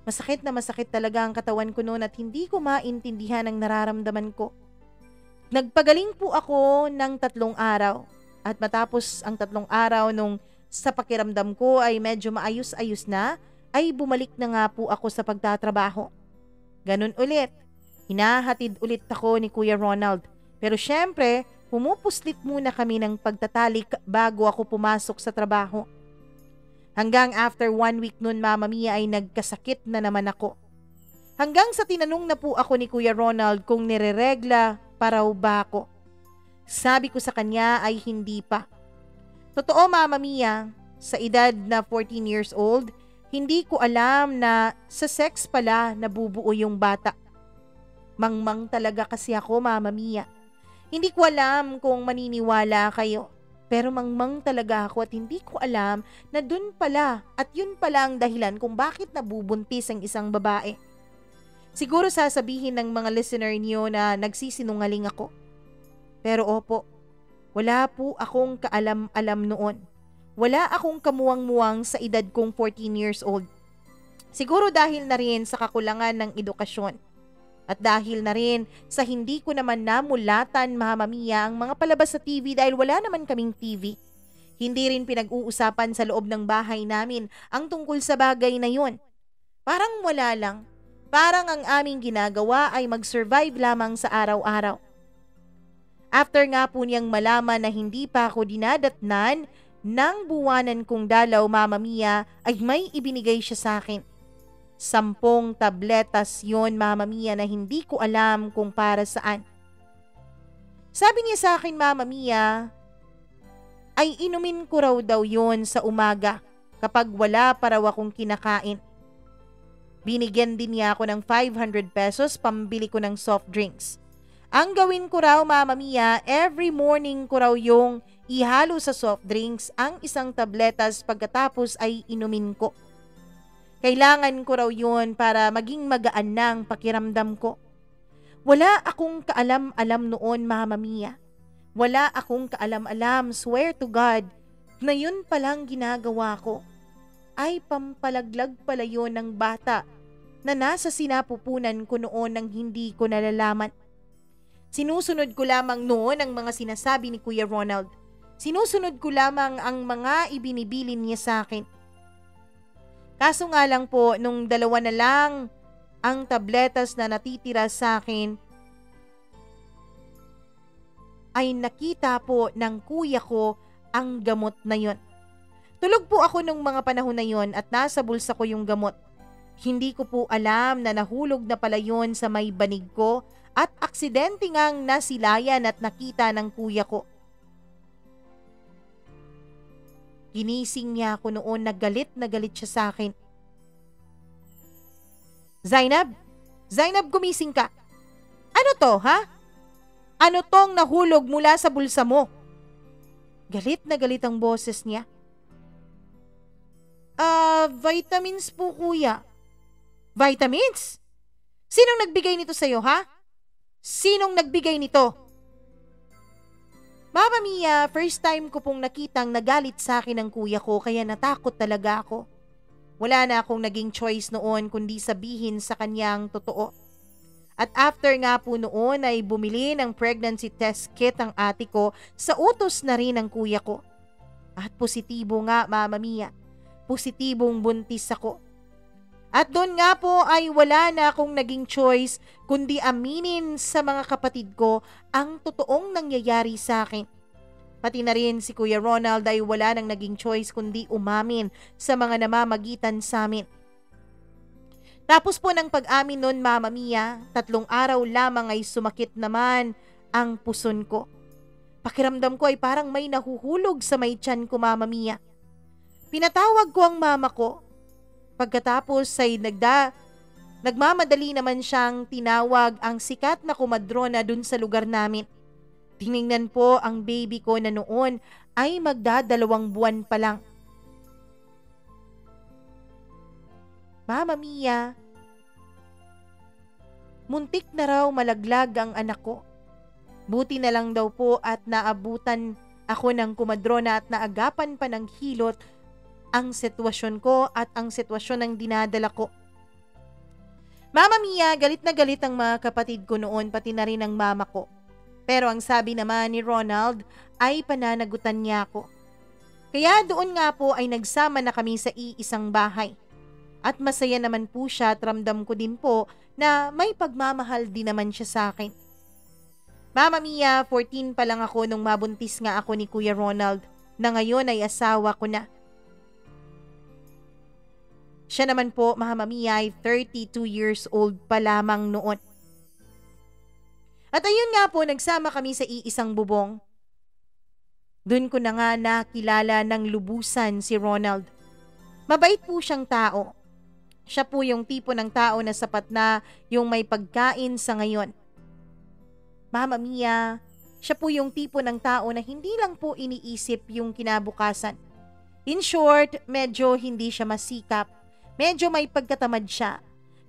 A: Masakit talaga ang katawan ko noon at hindi ko maintindihan ang nararamdaman ko. Nagpagaling po ako ng 3 araw at matapos ang 3 araw nung sa pakiramdam ko ay medyo maayos-ayos na, ay bumalik na nga po ako sa pagtatrabaho. Ganun ulit. Hinahatid ulit ako ni Kuya Ronald. Pero syempre, pumupuslit muna kami ng pagtatalik bago ako pumasok sa trabaho. Hanggang after 1 week nun, Mama Mia, ay nagkasakit na naman ako. Hanggang sa tinanong na po ako ni Kuya Ronald kung nireregla pa raw ba ako. Sabi ko sa kanya ay hindi pa. Totoo, Mama Mia, sa edad na 14 years old, hindi ko alam na sa sex pala nabubuo yung bata. Mangmang talaga kasi ako, Mama Mia. Hindi ko alam kung maniniwala kayo. Pero mangmang talaga ako at hindi ko alam na dun pala at yun pala ang dahilan kung bakit nabubuntis ang isang babae. Siguro sasabihin ng mga listener niyo na nagsisinungaling ako. Pero opo, wala po akong kaalam-alam noon. Wala akong kamuwang-muwang sa edad kong 14 years old. Siguro dahil na rin sa kakulangan ng edukasyon. At dahil na rin sa hindi ko naman namulatan, Mama Mia, ang mga palabas sa TV dahil wala naman kaming TV. Hindi rin pinag-uusapan sa loob ng bahay namin ang tungkol sa bagay na yun. Parang wala lang. Parang ang aming ginagawa ay mag-survive lamang sa araw-araw. After nga po niyang malaman na hindi pa ako dinadatnan ng buwanan kong dalaw, Mama Mia, ay may ibinigay siya sa akin. 10 tabletas yon, Mama Mia, na hindi ko alam kung para saan. Sabi niya sa akin, Mama Mia, ay inumin ko raw daw yon sa umaga kapag wala pa raw akong kinakain. Binigyan din niya ako ng 500 pesos pambili ko ng soft drinks. Ang gawin ko raw, Mama Mia, every morning ko raw yung ihalo sa soft drinks ang isang tabletas pagkatapos ay inumin ko. Kailangan ko raw yun para maging magaan ng pakiramdam ko. Wala akong kaalam-alam noon, Mama Mia. Wala akong kaalam-alam, swear to God, na yun palang ginagawa ko. Ay pampalaglag pala yun ng bata na nasa sinapupunan ko noon nang hindi ko nalalaman. Sinusunod ko lamang noon ang mga sinasabi ni Kuya Ronald. Sinusunod ko lamang ang mga ibinibilin niya sa akin. Kaso nga lang po, nung 2 na lang ang tabletas na natitira sa akin, ay nakita po ng kuya ko ang gamot na yon. Tulog po ako nung mga panahon na yon at nasa bulsa ko yung gamot. Hindi ko po alam na nahulog na pala yon sa may banig ko at aksidente ngang nasilayan at nakita ng kuya ko. Ginising niya ako noon, na galit siya sa akin. Zainab, gumising ka. Ano to, ha? Ano tong nahulog mula sa bulsa mo? Galit na galit ang boses niya. Vitamins po, kuya. Vitamins? Sinong nagbigay nito sa'yo, ha? Sinong nagbigay nito? Mama Mia, first time ko pong nakitang nagalit sa akin ng kuya ko kaya natakot talaga ako. Wala na akong naging choice noon kundi sabihin sa kanyang totoo. At after nga po noon ay bumili ng pregnancy test kit ang ate ko sa utos na rin ng kuya ko. At positibo nga, Mama Mia. Positibong buntis ako. At doon nga po ay wala na akong naging choice kundi aminin sa mga kapatid ko ang totoong nangyayari sa akin. Pati na rin si Kuya Ronald ay wala nang naging choice kundi umamin sa mga namamagitan sa amin. Tapos po ng pag-amin noon, Mama Mia, 3 araw lamang ay sumakit naman ang puson ko. Pakiramdam ko ay parang may nahuhulog sa may tiyan ko, Mama Mia. Pinatawag ko ang mama ko. Pagkatapos ay nagmamadali naman siyang tinawag ang sikat na kumadrona dun sa lugar namin. Tiningnan po ang baby ko na noon ay magda2 buwan pa lang. Mama Mia, muntik na raw malaglag ang anak ko. Buti na lang daw po at naabutan ako ng kumadrona at naagapan pa ng hilot ang sitwasyon ko at ang sitwasyon ng dinadala ko. Mama Mia, galit na galit ang mga kapatid ko noon pati na rin ang mama ko. Pero ang sabi naman ni Ronald ay pananagutan niya ako. Kaya doon nga po ay nagsama na kami sa iisang bahay. At masaya naman po siya at ramdam ko din po na may pagmamahal din naman siya sa akin. Mama Mia, 14 pa lang ako nung mabuntis nga ako ni Kuya Ronald na ngayon ay asawa ko na. Siya naman po, Mama Mia, ay 32 years old pa lamang noon. At ayun nga po, nagsama kami sa iisang bubong. Doon ko na nga nakilala ng lubusan si Ronald. Mabait po siyang tao. Siya po yung tipo ng tao na sapat na yung may pagkain sa ngayon. Mama Mia, siya po yung tipo ng tao na hindi lang po iniisip yung kinabukasan. In short, medyo hindi siya masikap. Medyo may pagkatamad siya.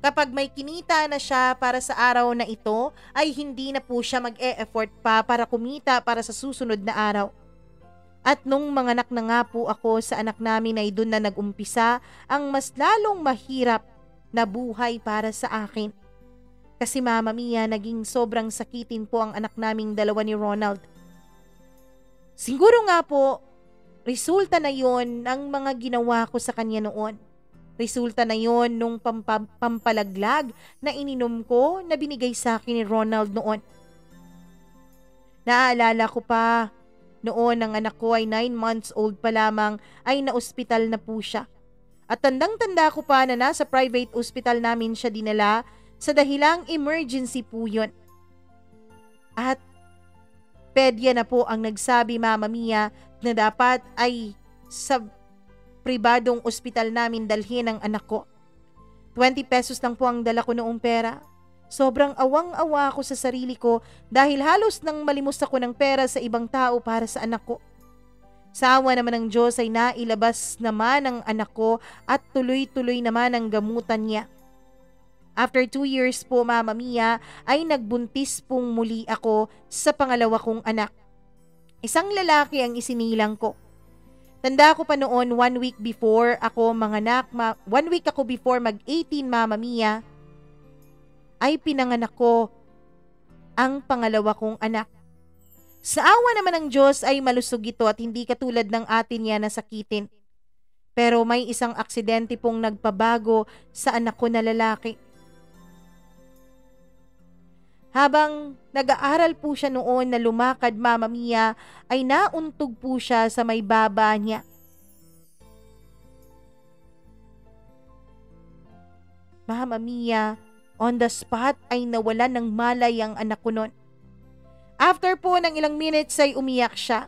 A: Kapag may kinita na siya para sa araw na ito, ay hindi na po siya mag-e-effort pa para kumita para sa susunod na araw. At nung manganak na nga po ako sa anak namin ay doon na nag-umpisa ang mas lalong mahirap na buhay para sa akin. Kasi Mama Mia, naging sobrang sakitin po ang anak naming dalawa ni Ronald. Siguro nga po, resulta na yon ng mga ginawa ko sa kanya noon. Resulta na yon nung pampalaglag na ininom ko na binigay sa akin ni Ronald noon. Naaalala ko pa, noon ang anak ko ay 9 months old pa lamang ay naospital na po siya. At tandang-tanda ko pa na nasa private hospital namin siya dinala sa dahilang emergency po yun. At pedya na po ang nagsabi, Mama Mia, na dapat ay sa pribadong ospital namin dalhin ang anak ko. 20 pesos lang po ang dala ko noong pera. Sobrang awang-awa ako sa sarili ko dahil halos nang malimos ako ng pera sa ibang tao para sa anak ko. Sa awa naman ng Diyos ay nailabas naman ang anak ko at tuloy-tuloy naman ang gamutan niya. After 2 years po, Mama Mia, ay nagbuntis pong muli ako sa pangalawa kong anak. Isang lalaki ang isinilang ko. Tanda ko pa noon, 1 week before ako manganak, 1 week ako before mag-18, Mama Mia, ay pinanganak ko ang pangalawa kong anak. Sa awa naman ng Diyos ay malusog ito at hindi katulad ng atin niya na sakitin. Pero may isang aksidente pong nagpabago sa anak ko na lalaki. Habang nag-aaral po siya noon na lumakad, Mama Mia, ay nauntog po siya sa may baba niya. Mama Mia, on the spot ay nawalan ng malay ang anak ko noon. After po ng ilang minutes ay umiyak siya.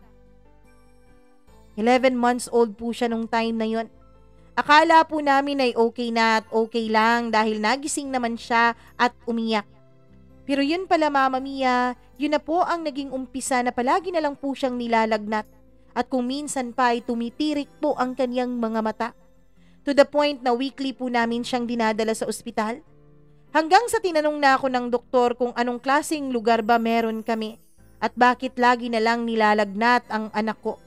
A: 11 months old po siya nung time na yon. Akala po namin ay okay na at okay lang dahil nagising naman siya at umiyak. Pero yun pala, Mama Mia, yun na po ang naging umpisa na palagi na lang po siyang nilalagnat at kung minsan pa ay tumitirik po ang kanyang mga mata. To the point na weekly po namin siyang dinadala sa ospital. Hanggang sa tinanong na ako ng doktor kung anong klaseng lugar ba meron kami at bakit lagi na lang nilalagnat ang anak ko.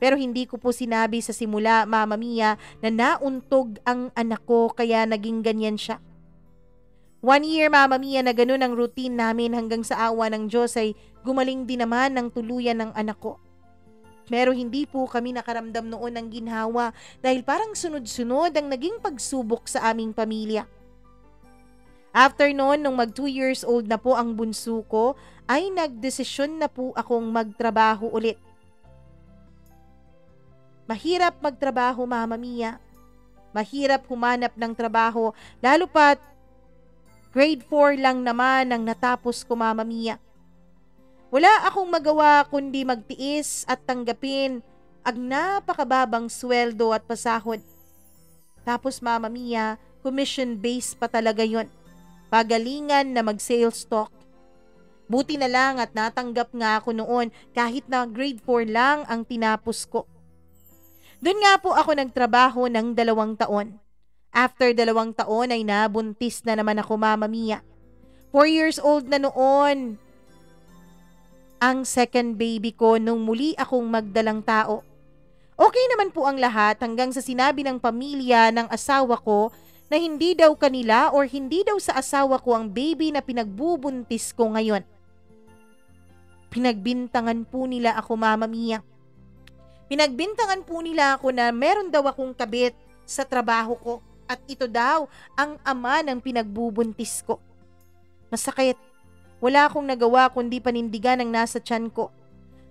A: Pero hindi ko po sinabi sa simula, Mama Mia, na nauntog ang anak ko kaya naging ganyan siya. 1 year, Mama Mia, na ganun ang routine namin hanggang sa awa ng Diyos ay gumaling din naman ng tuluyan ng anak ko. Pero hindi po kami nakaramdam noon ng ginhawa dahil parang sunod-sunod ang naging pagsubok sa aming pamilya. After noon, nung mag 2 years old na po ang bunso ko, ay nagdesisyon na po akong magtrabaho ulit. Mahirap magtrabaho, Mama Mia. Mahirap humanap ng trabaho, lalo pat grade 4 lang naman ang natapos ko, Mama Mia. Wala akong magawa kundi magtiis at tanggapin ang napakababang sweldo at pasahod. Tapos, Mama Mia, commission-based pa talaga yon. Pagalingan na mag-sales talk. Buti na lang at natanggap nga ako noon kahit na grade 4 lang ang tinapos ko. Doon nga po ako nagtrabaho ng 2 taon. After 2 taon ay nabuntis na naman ako, Mama Mia. 4 years old na noon ang second baby ko nung muli akong magdalang tao. Okay naman po ang lahat hanggang sa sinabi ng pamilya ng asawa ko na hindi daw kanila or hindi daw sa asawa ko ang baby na pinagbubuntis ko ngayon. Pinagbintangan po nila ako, Mama Mia. Pinagbintangan po nila ako na meron daw akong kabit sa trabaho ko at ito daw ang ama ng pinagbubuntis ko. Masakit. Wala akong nagawa kundi panindigan ang nasa tiyan ko.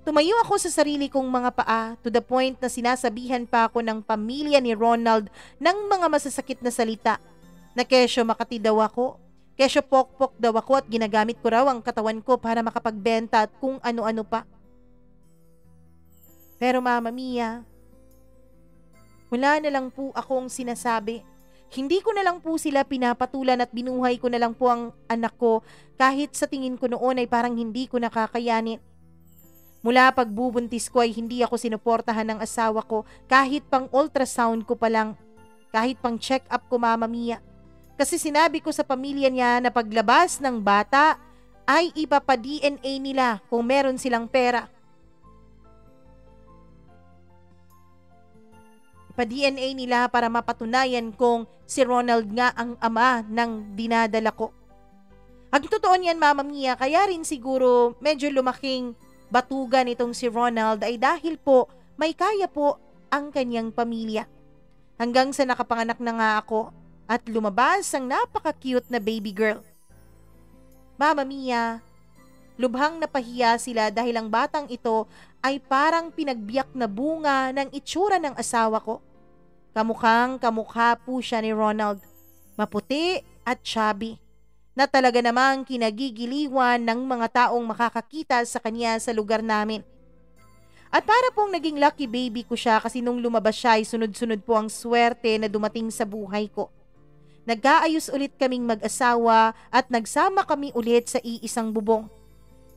A: Tumayo ako sa sarili kong mga paa to the point na sinasabihan pa ako ng pamilya ni Ronald ng mga masasakit na salita na kesyo makati daw ako, kesyo pokpok daw ako at ginagamit ko raw ang katawan ko para makapagbenta at kung ano-ano pa. Pero Mama Mia, wala na lang po akong sinasabi. Hindi ko na lang po sila pinapatulan at binuhay ko na lang po ang anak ko kahit sa tingin ko noon ay parang hindi ko nakakayanin. Mula pagbubuntis ko ay hindi ako sinuportahan ng asawa ko kahit pang ultrasound ko pa lang, kahit pang check-up ko, Mama Mia. Kasi sinabi ko sa pamilya niya na paglabas ng bata ay ipapa-DNA nila kung meron silang pera. Pa-DNA nila para mapatunayan kung si Ronald nga ang ama ng dinadala ko. Ang totoo niyan, Mama Mia, kaya rin siguro medyo lumaking batugan itong si Ronald ay dahil po may kaya po ang kanyang pamilya. Hanggang sa nakapanganak na nga ako at lumabas ang napaka-cute na baby girl. Mama Mia, lubhang napahiya sila dahil ang batang ito ay parang pinagbiyak na bunga ng itsura ng asawa ko. Kamukhang kamukha po siya ni Ronald. Maputi at chubby, na talaga namang kinagigiliwan ng mga taong makakakita sa kanya sa lugar namin. At para pong naging lucky baby ko siya kasi nung lumabas siya ay sunod-sunod po ang swerte na dumating sa buhay ko. Nagkaayos ulit kaming mag-asawa at nagsama kami ulit sa iisang bubong.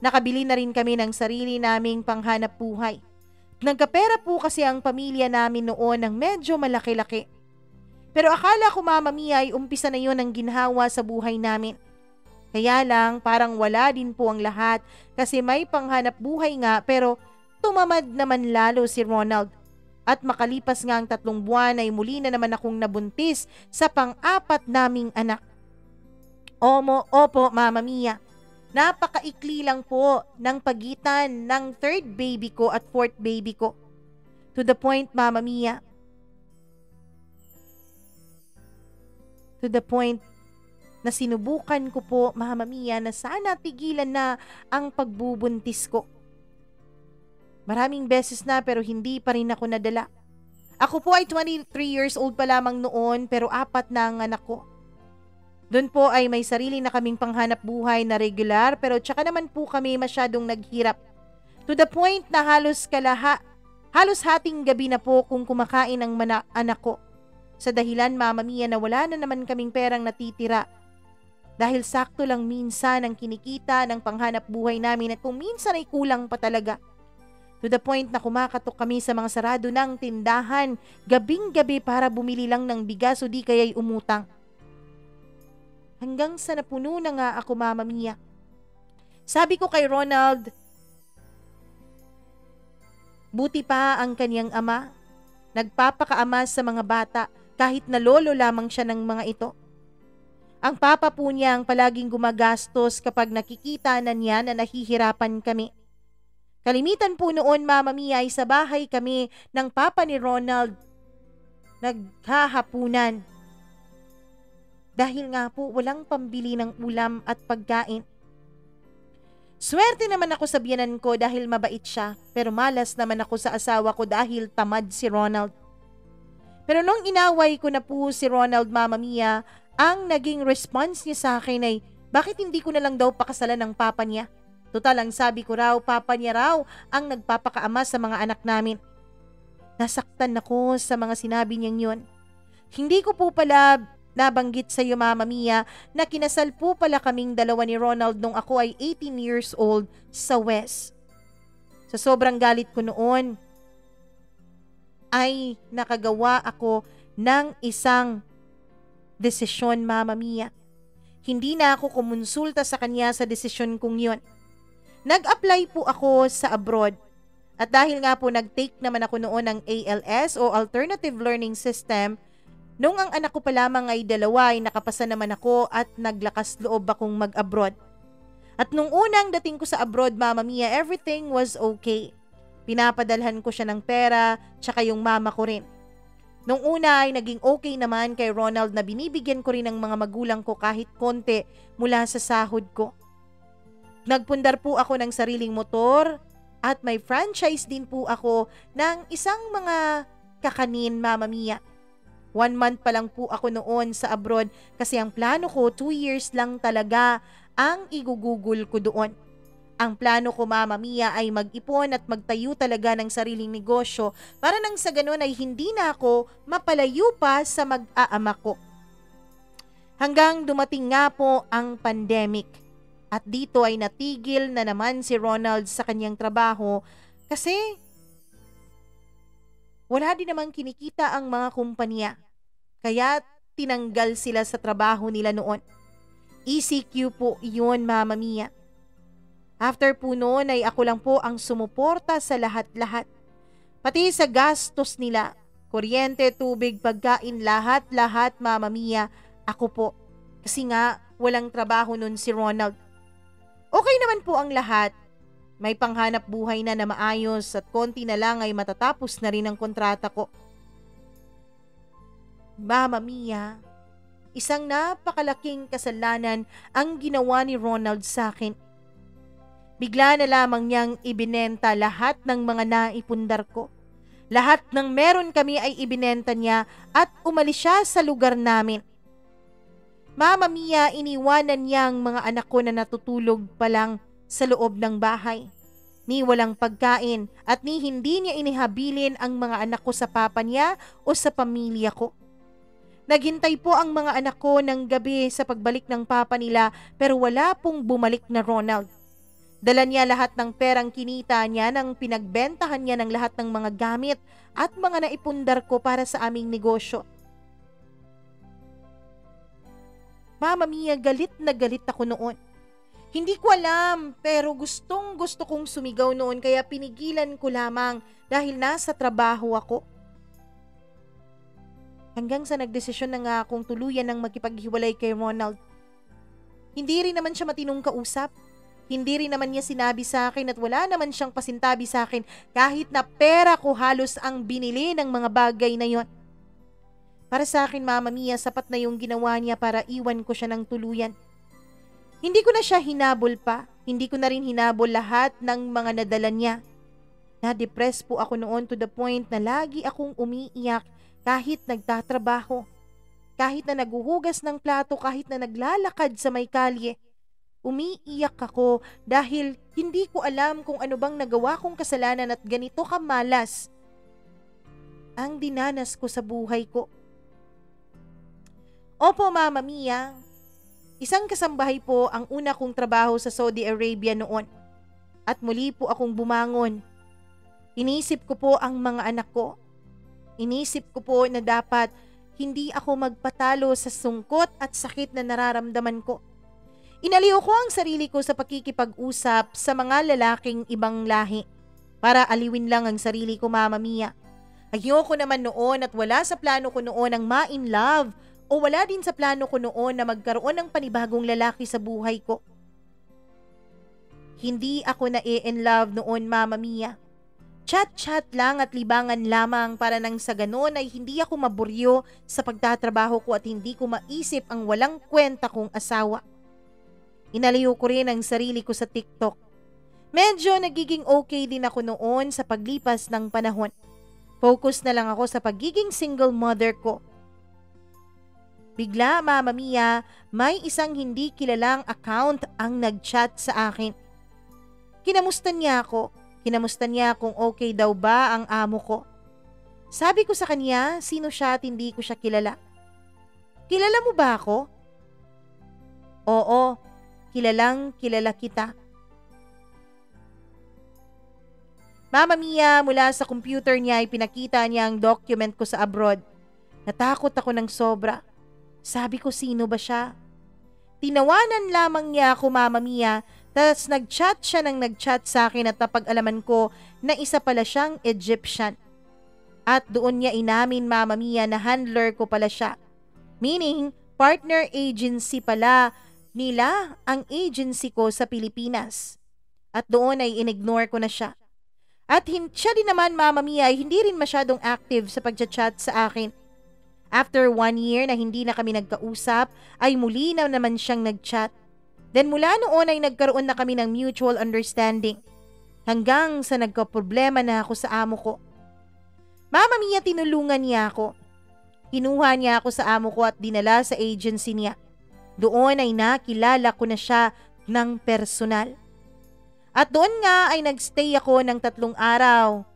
A: Nakabili na rin kami ng sarili naming panghanap buhay. Nagkapera po kasi ang pamilya namin noon ng medyo malaki-laki. Pero akala ko, Mama Mia, ay umpisa na yon ang ginhawa sa buhay namin. Kaya lang parang wala din po ang lahat kasi may panghanap buhay nga pero tumamad naman lalo si Ronald. At makalipas nga ang 3 buwan ay muli na naman akong nabuntis sa pang-4 naming anak. Opo, Mama Mia. Napakaikli lang po ng pagitan ng 3rd baby ko at 4th baby ko. To the point, Mama Mia. To the point na sinubukan ko po, Mama Mia, na sana tigilan na ang pagbubuntis ko. Maraming beses na pero hindi pa rin ako nadala. Ako po ay 23 years old pa lamang noon pero 4 na ang anak ko. Doon po ay may sarili na kaming panghanap buhay na regular pero tsaka naman po kami masyadong naghirap. To the point na halos hating gabi na po kung kumakain ang anak ko. Sa dahilan, Mama Mia, na wala na naman kaming perang natitira. Dahil sakto lang minsan ang kinikita ng panghanap buhay namin at kung minsan ay kulang pa talaga. To the point na kumakatok kami sa mga sarado ng tindahan gabing-gabi para bumili lang ng bigas o di kaya'y umutang. Hanggang sa napuno na nga ako, Mama Mia. Sabi ko kay Ronald, buti pa ang kanyang ama. Nagpapakaama sa mga bata kahit na lolo lamang siya ng mga ito. Ang papa po niya ang palaging gumagastos kapag nakikita na niya na nahihirapan kami. Kalimitan po noon, Mama Mia, ay sa bahay kami ng papa ni Ronald naghahapunan. Dahil nga po walang pambili ng ulam at pagkain. Swerte naman ako sa biyanan ko dahil mabait siya, pero malas naman ako sa asawa ko dahil tamad si Ronald. Pero nung inaway ko na po si Ronald, Mama Mia, ang naging response niya sa akin ay bakit hindi ko na lang daw pakasalan ng papa niya. Total, ang sabi ko raw, papa niya raw ang nagpapakaama sa mga anak namin. Nasaktan ako sa mga sinabi niyang yun. Hindi ko po pala nabanggit sa iyo, Mama Mia, na kinasal po pala kaming dalawa ni Ronald nung ako ay 18 years old sa West. Sa sobrang galit ko noon, ay nakagawa ako ng isang desisyon, Mama Mia. Hindi na ako kumonsulta sa kanya sa desisyon kong yun. Nag-apply po ako sa abroad. At dahil nga po nag-take naman ako noon ng ALS o Alternative Learning System, Nung ang anak ko pa lamang ay 2 ay nakapasa naman ako at naglakas loob akong mag-abroad. At nung unang dating ko sa abroad, Mama Mia, everything was okay. Pinapadalhan ko siya ng pera, tsaka yung mama ko rin. Nung una ay naging okay naman kay Ronald na binibigyan ko rin ng mga magulang ko kahit konti mula sa sahod ko. Nagpundar po ako ng sariling motor at may franchise din po ako ng isang mga kakanin, Mama Mia. 1 month pa lang po ako noon sa abroad kasi ang plano ko 2 years lang talaga ang igugugol ko doon. Ang plano ko, Mama Mia, ay mag-ipon at magtayo talaga ng sariling negosyo para nang sa ganun ay hindi na ako mapalayo pa sa mag-aama ko. Hanggang dumating nga po ang pandemic at dito ay natigil na naman si Ronald sa kanyang trabaho kasi wala din namang kinikita ang mga kumpanya. Kaya tinanggal sila sa trabaho nila noon. ECQ po iyon, Mama Mia. After po noon ay ako lang po ang sumuporta sa lahat-lahat. Pati sa gastos nila, kuryente, tubig, pagkain, lahat-lahat, Mama Mia, ako po. Kasi nga, walang trabaho noon si Ronald. Okay naman po ang lahat. May panghanap buhay na maayos at konti na lang ay matatapos na rin ang kontrata ko. Mama Mia, isang napakalaking kasalanan ang ginawa ni Ronald sa akin. Bigla na lamang niyang ibinenta lahat ng mga naipundar ko. Lahat ng meron kami ay ibinenta niya at umalis siya sa lugar namin. Mama Mia, iniwanan niya ang mga anak ko na natutulog pa lang sa loob ng bahay. Ni walang pagkain at ni hindi niya inihabilin ang mga anak ko sa papa niya o sa pamilya ko. Naghintay po ang mga anak ko ng gabi sa pagbalik ng papa nila pero wala pong bumalik na Ronald. Dala niya lahat ng perang kinita niya nang pinagbentahan niya ng lahat ng mga gamit at mga naipundar ko para sa aming negosyo. Mama Mia, galit na galit ako noon. Hindi ko alam pero gustong gusto kong sumigaw noon kaya pinigilan ko lamang dahil nasa trabaho ako. Hanggang sa nagdesisyon na nga akong tuluyan ng makipaghiwalay kay Ronald. Hindi rin naman siya matinong kausap. Hindi rin naman niya sinabi sa akin at wala naman siyang pasintabi sa akin kahit na pera ko halos ang binili ng mga bagay na yon. Para sa akin, Mama Mia, sapat na yung ginawa niya para iwan ko siya ng tuluyan. Hindi ko na siya hinabol pa. Hindi ko na rin hinabol lahat ng mga nadala niya. Na-depress po ako noon to the point na lagi akong umiiyak kahit nagtatrabaho. Kahit na naguhugas ng plato, kahit na naglalakad sa may kalye. Umiiyak ako dahil hindi ko alam kung ano bang nagawa kong kasalanan at ganito kamalas ang dinanas ko sa buhay ko. Opo, Mama Mia, isang kasambahay po ang una kong trabaho sa Saudi Arabia noon at muli po akong bumangon. Inisip ko po ang mga anak ko. Inisip ko po na dapat hindi ako magpatalo sa sungkot at sakit na nararamdaman ko. Inaliw ko ang sarili ko sa pakikipag-usap sa mga lalaking ibang lahi para aliwin lang ang sarili ko, Mama Mia. Ayoko naman noon at wala sa plano ko noon ang ma-in love o wala din sa plano ko noon na magkaroon ng panibagong lalaki sa buhay ko. Hindi ako na-in love noon, Mama Mia. Chat-chat lang at libangan lamang para nang sa ganon ay hindi ako maburyo sa pagtatrabaho ko at hindi ko maisip ang walang kwenta kong asawa. Inaliw ko rin ang sarili ko sa TikTok. Medyo nagiging okay din ako noon sa paglipas ng panahon. Focus na lang ako sa pagiging single mother ko. Bigla, Mama Mia, may isang hindi kilalang account ang nag-chat sa akin. Kinamusta niya ako. Kinamusta niya kung okay daw ba ang amo ko. Sabi ko sa kanya, sino siya at hindi ko siya kilala. Kilala mo ba ako? Oo, kilalang kilala kita. Mama Mia, mula sa computer niya ay pinakita niya ang document ko sa abroad. Natakot ako ng sobra. Sabi ko, sino ba siya? Tinawanan lamang niya ako, Mama Mia. Tapos nag-chat siya ng nag-chat sa akin at napag-alaman ko na isa pala siyang Egyptian. At doon niya inamin, Mama Mia, na handler ko pala siya. Meaning, partner agency pala nila ang agency ko sa Pilipinas. At doon ay inignore ko na siya. At siya din naman, Mama Mia, ay hindi rin masyadong active sa pagchat-chat sa akin. After 1 year na hindi na kami nagkausap, ay muli na naman siyang nagchat. Then mula noon ay nagkaroon na kami ng mutual understanding. Hanggang sa nagka-problema na ako sa amo ko. Mama Mia, tinulungan niya ako. Kinuha niya ako sa amo ko at dinala sa agency niya. Doon ay nakilala ko na siya ng personal. At doon nga ay nagstay ako ng 3 araw.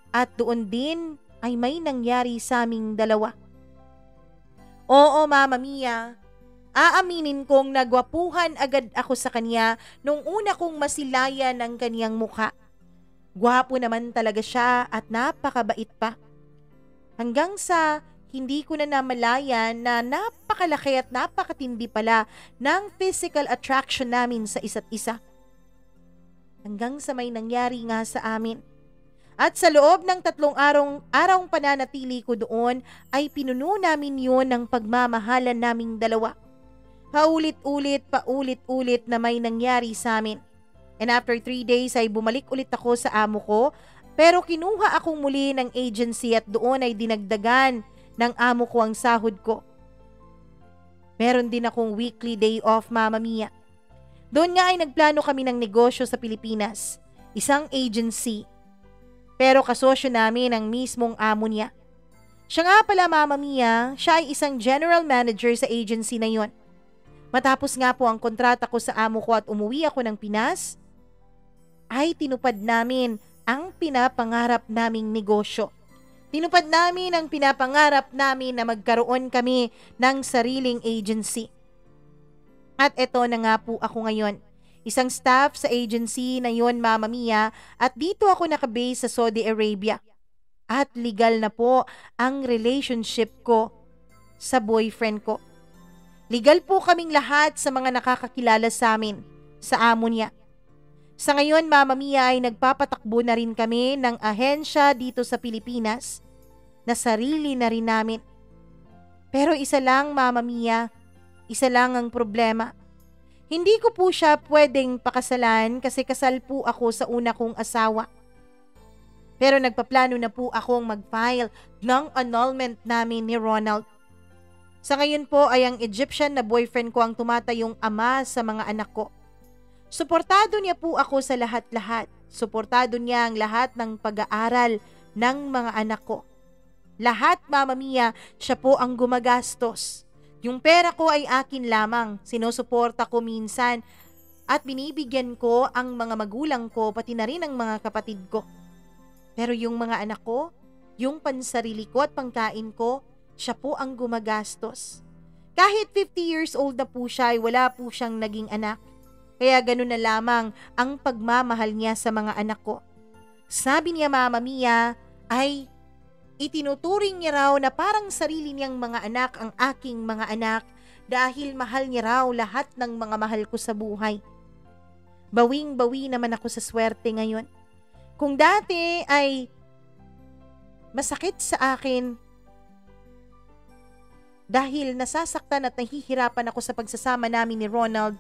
A: At doon din ay may nangyari sa aming dalawa. Oo, Mama Mia, aaminin kong nagwapuhan agad ako sa kanya nung una kong masilayan ng kaniyang mukha. Gwapo naman talaga siya at napakabait pa. Hanggang sa hindi ko na namalayan na napakalaki at napakatindi pala ng physical attraction namin sa isa't isa. Hanggang sa may nangyari nga sa amin. At sa loob ng 3 arong pananatili ko doon ay pinuno namin yun ng pagmamahalan naming dalawa. Paulit-ulit na may nangyari sa amin. And after 3 days ay bumalik ulit ako sa amo ko, pero kinuha akong muli ng agency at doon ay dinagdagan ng amo ko ang sahod ko. Meron din akong weekly day off, Mama Mia. Doon nga ay nagplano kami ng negosyo sa Pilipinas, isang agency. Pero kasosyo namin ang mismong amo niya. Siya nga pala, Mama Mia, siya ay isang general manager sa agency na yon. Matapos nga po ang kontrata ko sa amo ko at umuwi ako ng Pinas, ay tinupad namin ang pinapangarap naming negosyo. Tinupad namin ang pinapangarap namin na magkaroon kami ng sariling agency. At eto na nga po ako ngayon. Isang staff sa agency na yon, Mama Mia, at dito ako nakabase sa Saudi Arabia. At legal na po ang relationship ko sa boyfriend ko. Legal po kaming lahat sa mga nakakakilala sa amin, sa amo niya. Sa ngayon, Mama Mia, ay nagpapatakbo na rin kami ng ahensya dito sa Pilipinas na sarili na rin namin. Pero isa lang, Mama Mia, isa lang ang problema. Hindi ko po siya pwedeng pakasalan kasi kasal po ako sa una kong asawa. Pero nagpaplano na po akong mag-file ng annulment namin ni Ronald. Sa ngayon po ay ang Egyptian na boyfriend ko ang tumatayong ama sa mga anak ko. Suportado niya po ako sa lahat-lahat. Suportado niya ang lahat ng pag-aaral ng mga anak ko. Lahat, Mama Mia, siya po ang gumagastos. Yung pera ko ay akin lamang. Sinusuporta ko minsan at binibigyan ko ang mga magulang ko pati na rin ang mga kapatid ko. Pero yung mga anak ko, yung pansarili ko at pangkain ko, siya po ang gumagastos. Kahit 50 years old na po siya ay wala po siyang naging anak. Kaya ganun na lamang ang pagmamahal niya sa mga anak ko. Sabi niya, Mama Mia, ay itinuturing niya raw na parang sarili niyang mga anak ang aking mga anak dahil mahal niya raw lahat ng mga mahal ko sa buhay. Bawing-bawi naman ako sa swerte ngayon. Kung dati ay masakit sa akin dahil nasasaktan at nahihirapan ako sa pagsasama namin ni Ronald,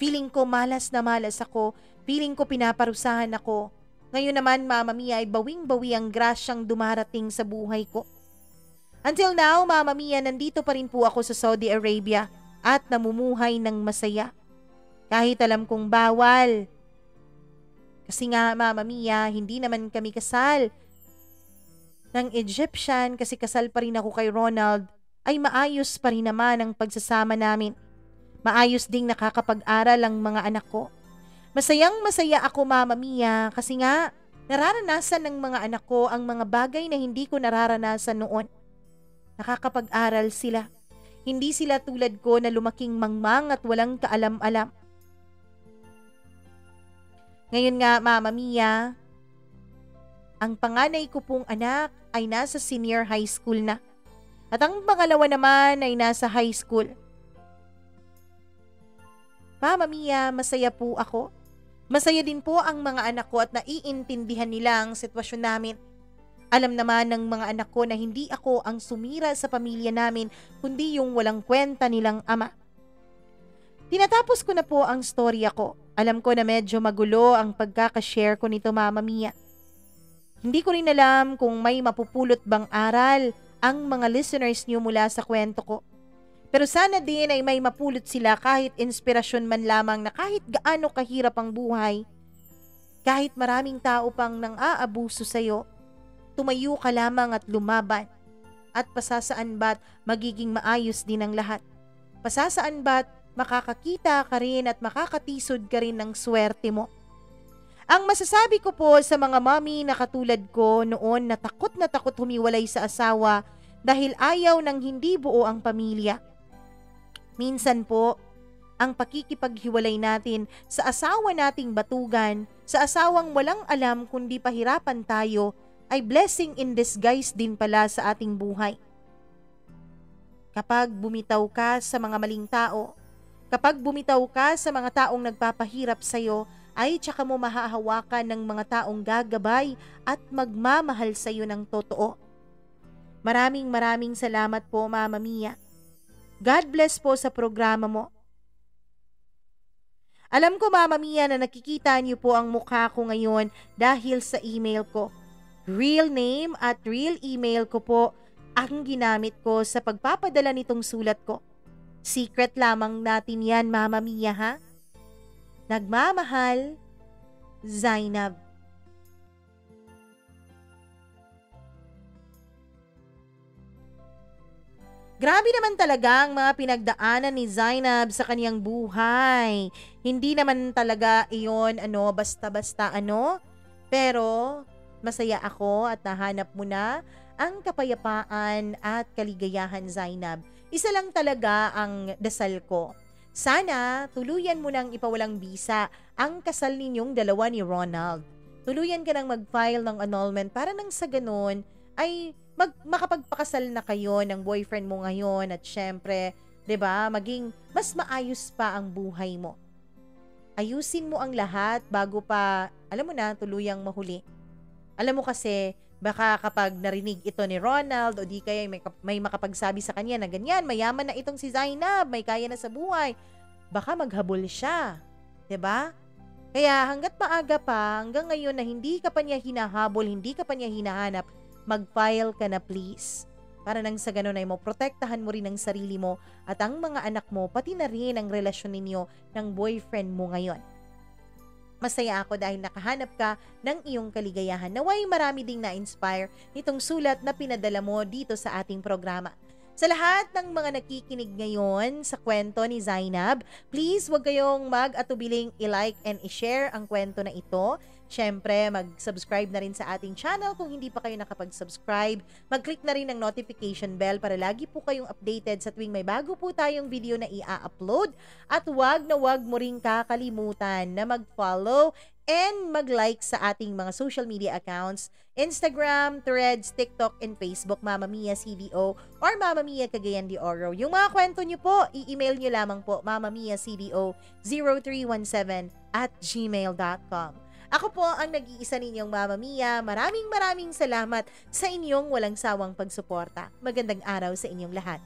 A: feeling ko malas na malas ako, feeling ko pinaparusahan ako. Ngayon naman, Mama Mia, ay bawing-bawi ang grasyang dumarating sa buhay ko. Until now, Mama Mia, nandito pa rin po ako sa Saudi Arabia at namumuhay ng masaya. Kahit alam kong bawal. Kasi nga, Mama Mia, hindi naman kami kasal ng Egyptian kasi kasal pa rin ako kay Ronald, ay maayos pa rin naman ang pagsasama namin. Maayos ding nakakapag-aral ang mga anak ko. Masayang-masaya ako, Mama Mia, kasi nga nararanasan ng mga anak ko ang mga bagay na hindi ko nararanasan noon. Nakakapag-aral sila. Hindi sila tulad ko na lumaking mangmang at walang kaalam-alam. Ngayon nga, Mama Mia, ang panganay ko pong anak ay nasa senior high school na. At ang pangalawa naman ay nasa high school. Mama Mia, masaya po ako. Masaya din po ang mga anak ko at naiintindihan nila ang sitwasyon namin. Alam naman ng mga anak ko na hindi ako ang sumira sa pamilya namin kundi yung walang kwenta nilang ama. Tinatapos ko na po ang storya ko. Alam ko na medyo magulo ang pagkakashare ko nito, Mama Mia. Hindi ko rin alam kung may mapupulot bang aral ang mga listeners niyo mula sa kwento ko. Pero sana din ay may mapulot sila kahit inspirasyon man lamang na kahit gaano kahirap ang buhay, kahit maraming tao pang nang-aabuso sa'yo, tumayo ka lamang at lumaban. At pasasaan ba't magiging maayos din ang lahat? Pasasaan ba't makakakita ka rin at makakatisod ka rin ng swerte mo? Ang masasabi ko po sa mga mami na katulad ko noon na takot humiwalay sa asawa dahil ayaw ng hindi buo ang pamilya. Minsan po, ang pakikipaghiwalay natin sa asawa nating batugan, sa asawang walang alam kundi pahirapan tayo, ay blessing in disguise din pala sa ating buhay. Kapag bumitaw ka sa mga maling tao, kapag bumitaw ka sa mga taong nagpapahirap sa'yo, ay tsaka mo mahahawakan ng mga taong gagabay at magmamahal sa'yo ng totoo. Maraming salamat po, Mama Mia. God bless po sa programa mo. Alam ko, Mama Mia, na nakikita niyo po ang mukha ko ngayon dahil sa email ko. Real name at real email ko po ang ginamit ko sa pagpapadala nitong sulat ko. Secret lamang natin yan, Mama Mia, ha? Nagmamahal, Zainab. Grabe naman talaga ang mga pinagdaanan ni Zainab sa kaniyang buhay. Hindi naman talaga iyon basta-basta pero masaya ako at nahanap mo na ang kapayapaan at kaligayahan, Zainab. Isa lang talaga ang dasal ko. Sana tuluyan mo nang ipawalang bisa ang kasal ninyong dalawa ni Ronald. Tuluyan ka nang mag-file ng annulment para nang sa ganun ay makapagpakasal na kayo ng boyfriend mo ngayon at syempre, 'di ba, maging mas maayos pa ang buhay mo. Ayusin mo ang lahat bago pa, alam mo na, tuluyang mahuli. Alam mo kasi, baka kapag narinig ito ni Ronald o di kaya may makapagsabi sa kanya na ganyan, mayaman na itong si Zainab, may kaya na sa buhay, baka maghabol siya. 'Di ba? Kaya hanggat maaga pa, hanggang ngayon na hindi ka pa niya hinahabol, hindi ka pa niya hinahanap, mag-file ka na please. Para nang sa ganun ay protektahan mo rin ang sarili mo at ang mga anak mo, pati na rin ang relasyon ninyo ng boyfriend mo ngayon. Masaya ako dahil nakahanap ka ng iyong kaligayahan. Naway marami ding na-inspire nitong sulat na pinadala mo dito sa ating programa. Sa lahat ng mga nakikinig ngayon sa kwento ni Zainab, please huwag kayong mag-atubiling i-like and i-share ang kwento na ito. Siyempre, mag-subscribe na rin sa ating channel kung hindi pa kayo nakapag-subscribe. Mag-click na rin ng notification bell para lagi po kayong updated sa tuwing may bago po tayong video na i-upload. At wag mo rin kakalimutan na mag-follow and mag-like sa ating mga social media accounts, Instagram, Threads, TikTok, and Facebook, Mama Mia CDO or Mama Mia Cagayan de Oro. Yung mga kwento nyo po, i-email nyo lamang po, mamamiacdo0317@gmail.com. Ako po ang nag-iisa ninyong Mama Mia. Maraming salamat sa inyong walang sawang pagsuporta. Magandang araw sa inyong lahat.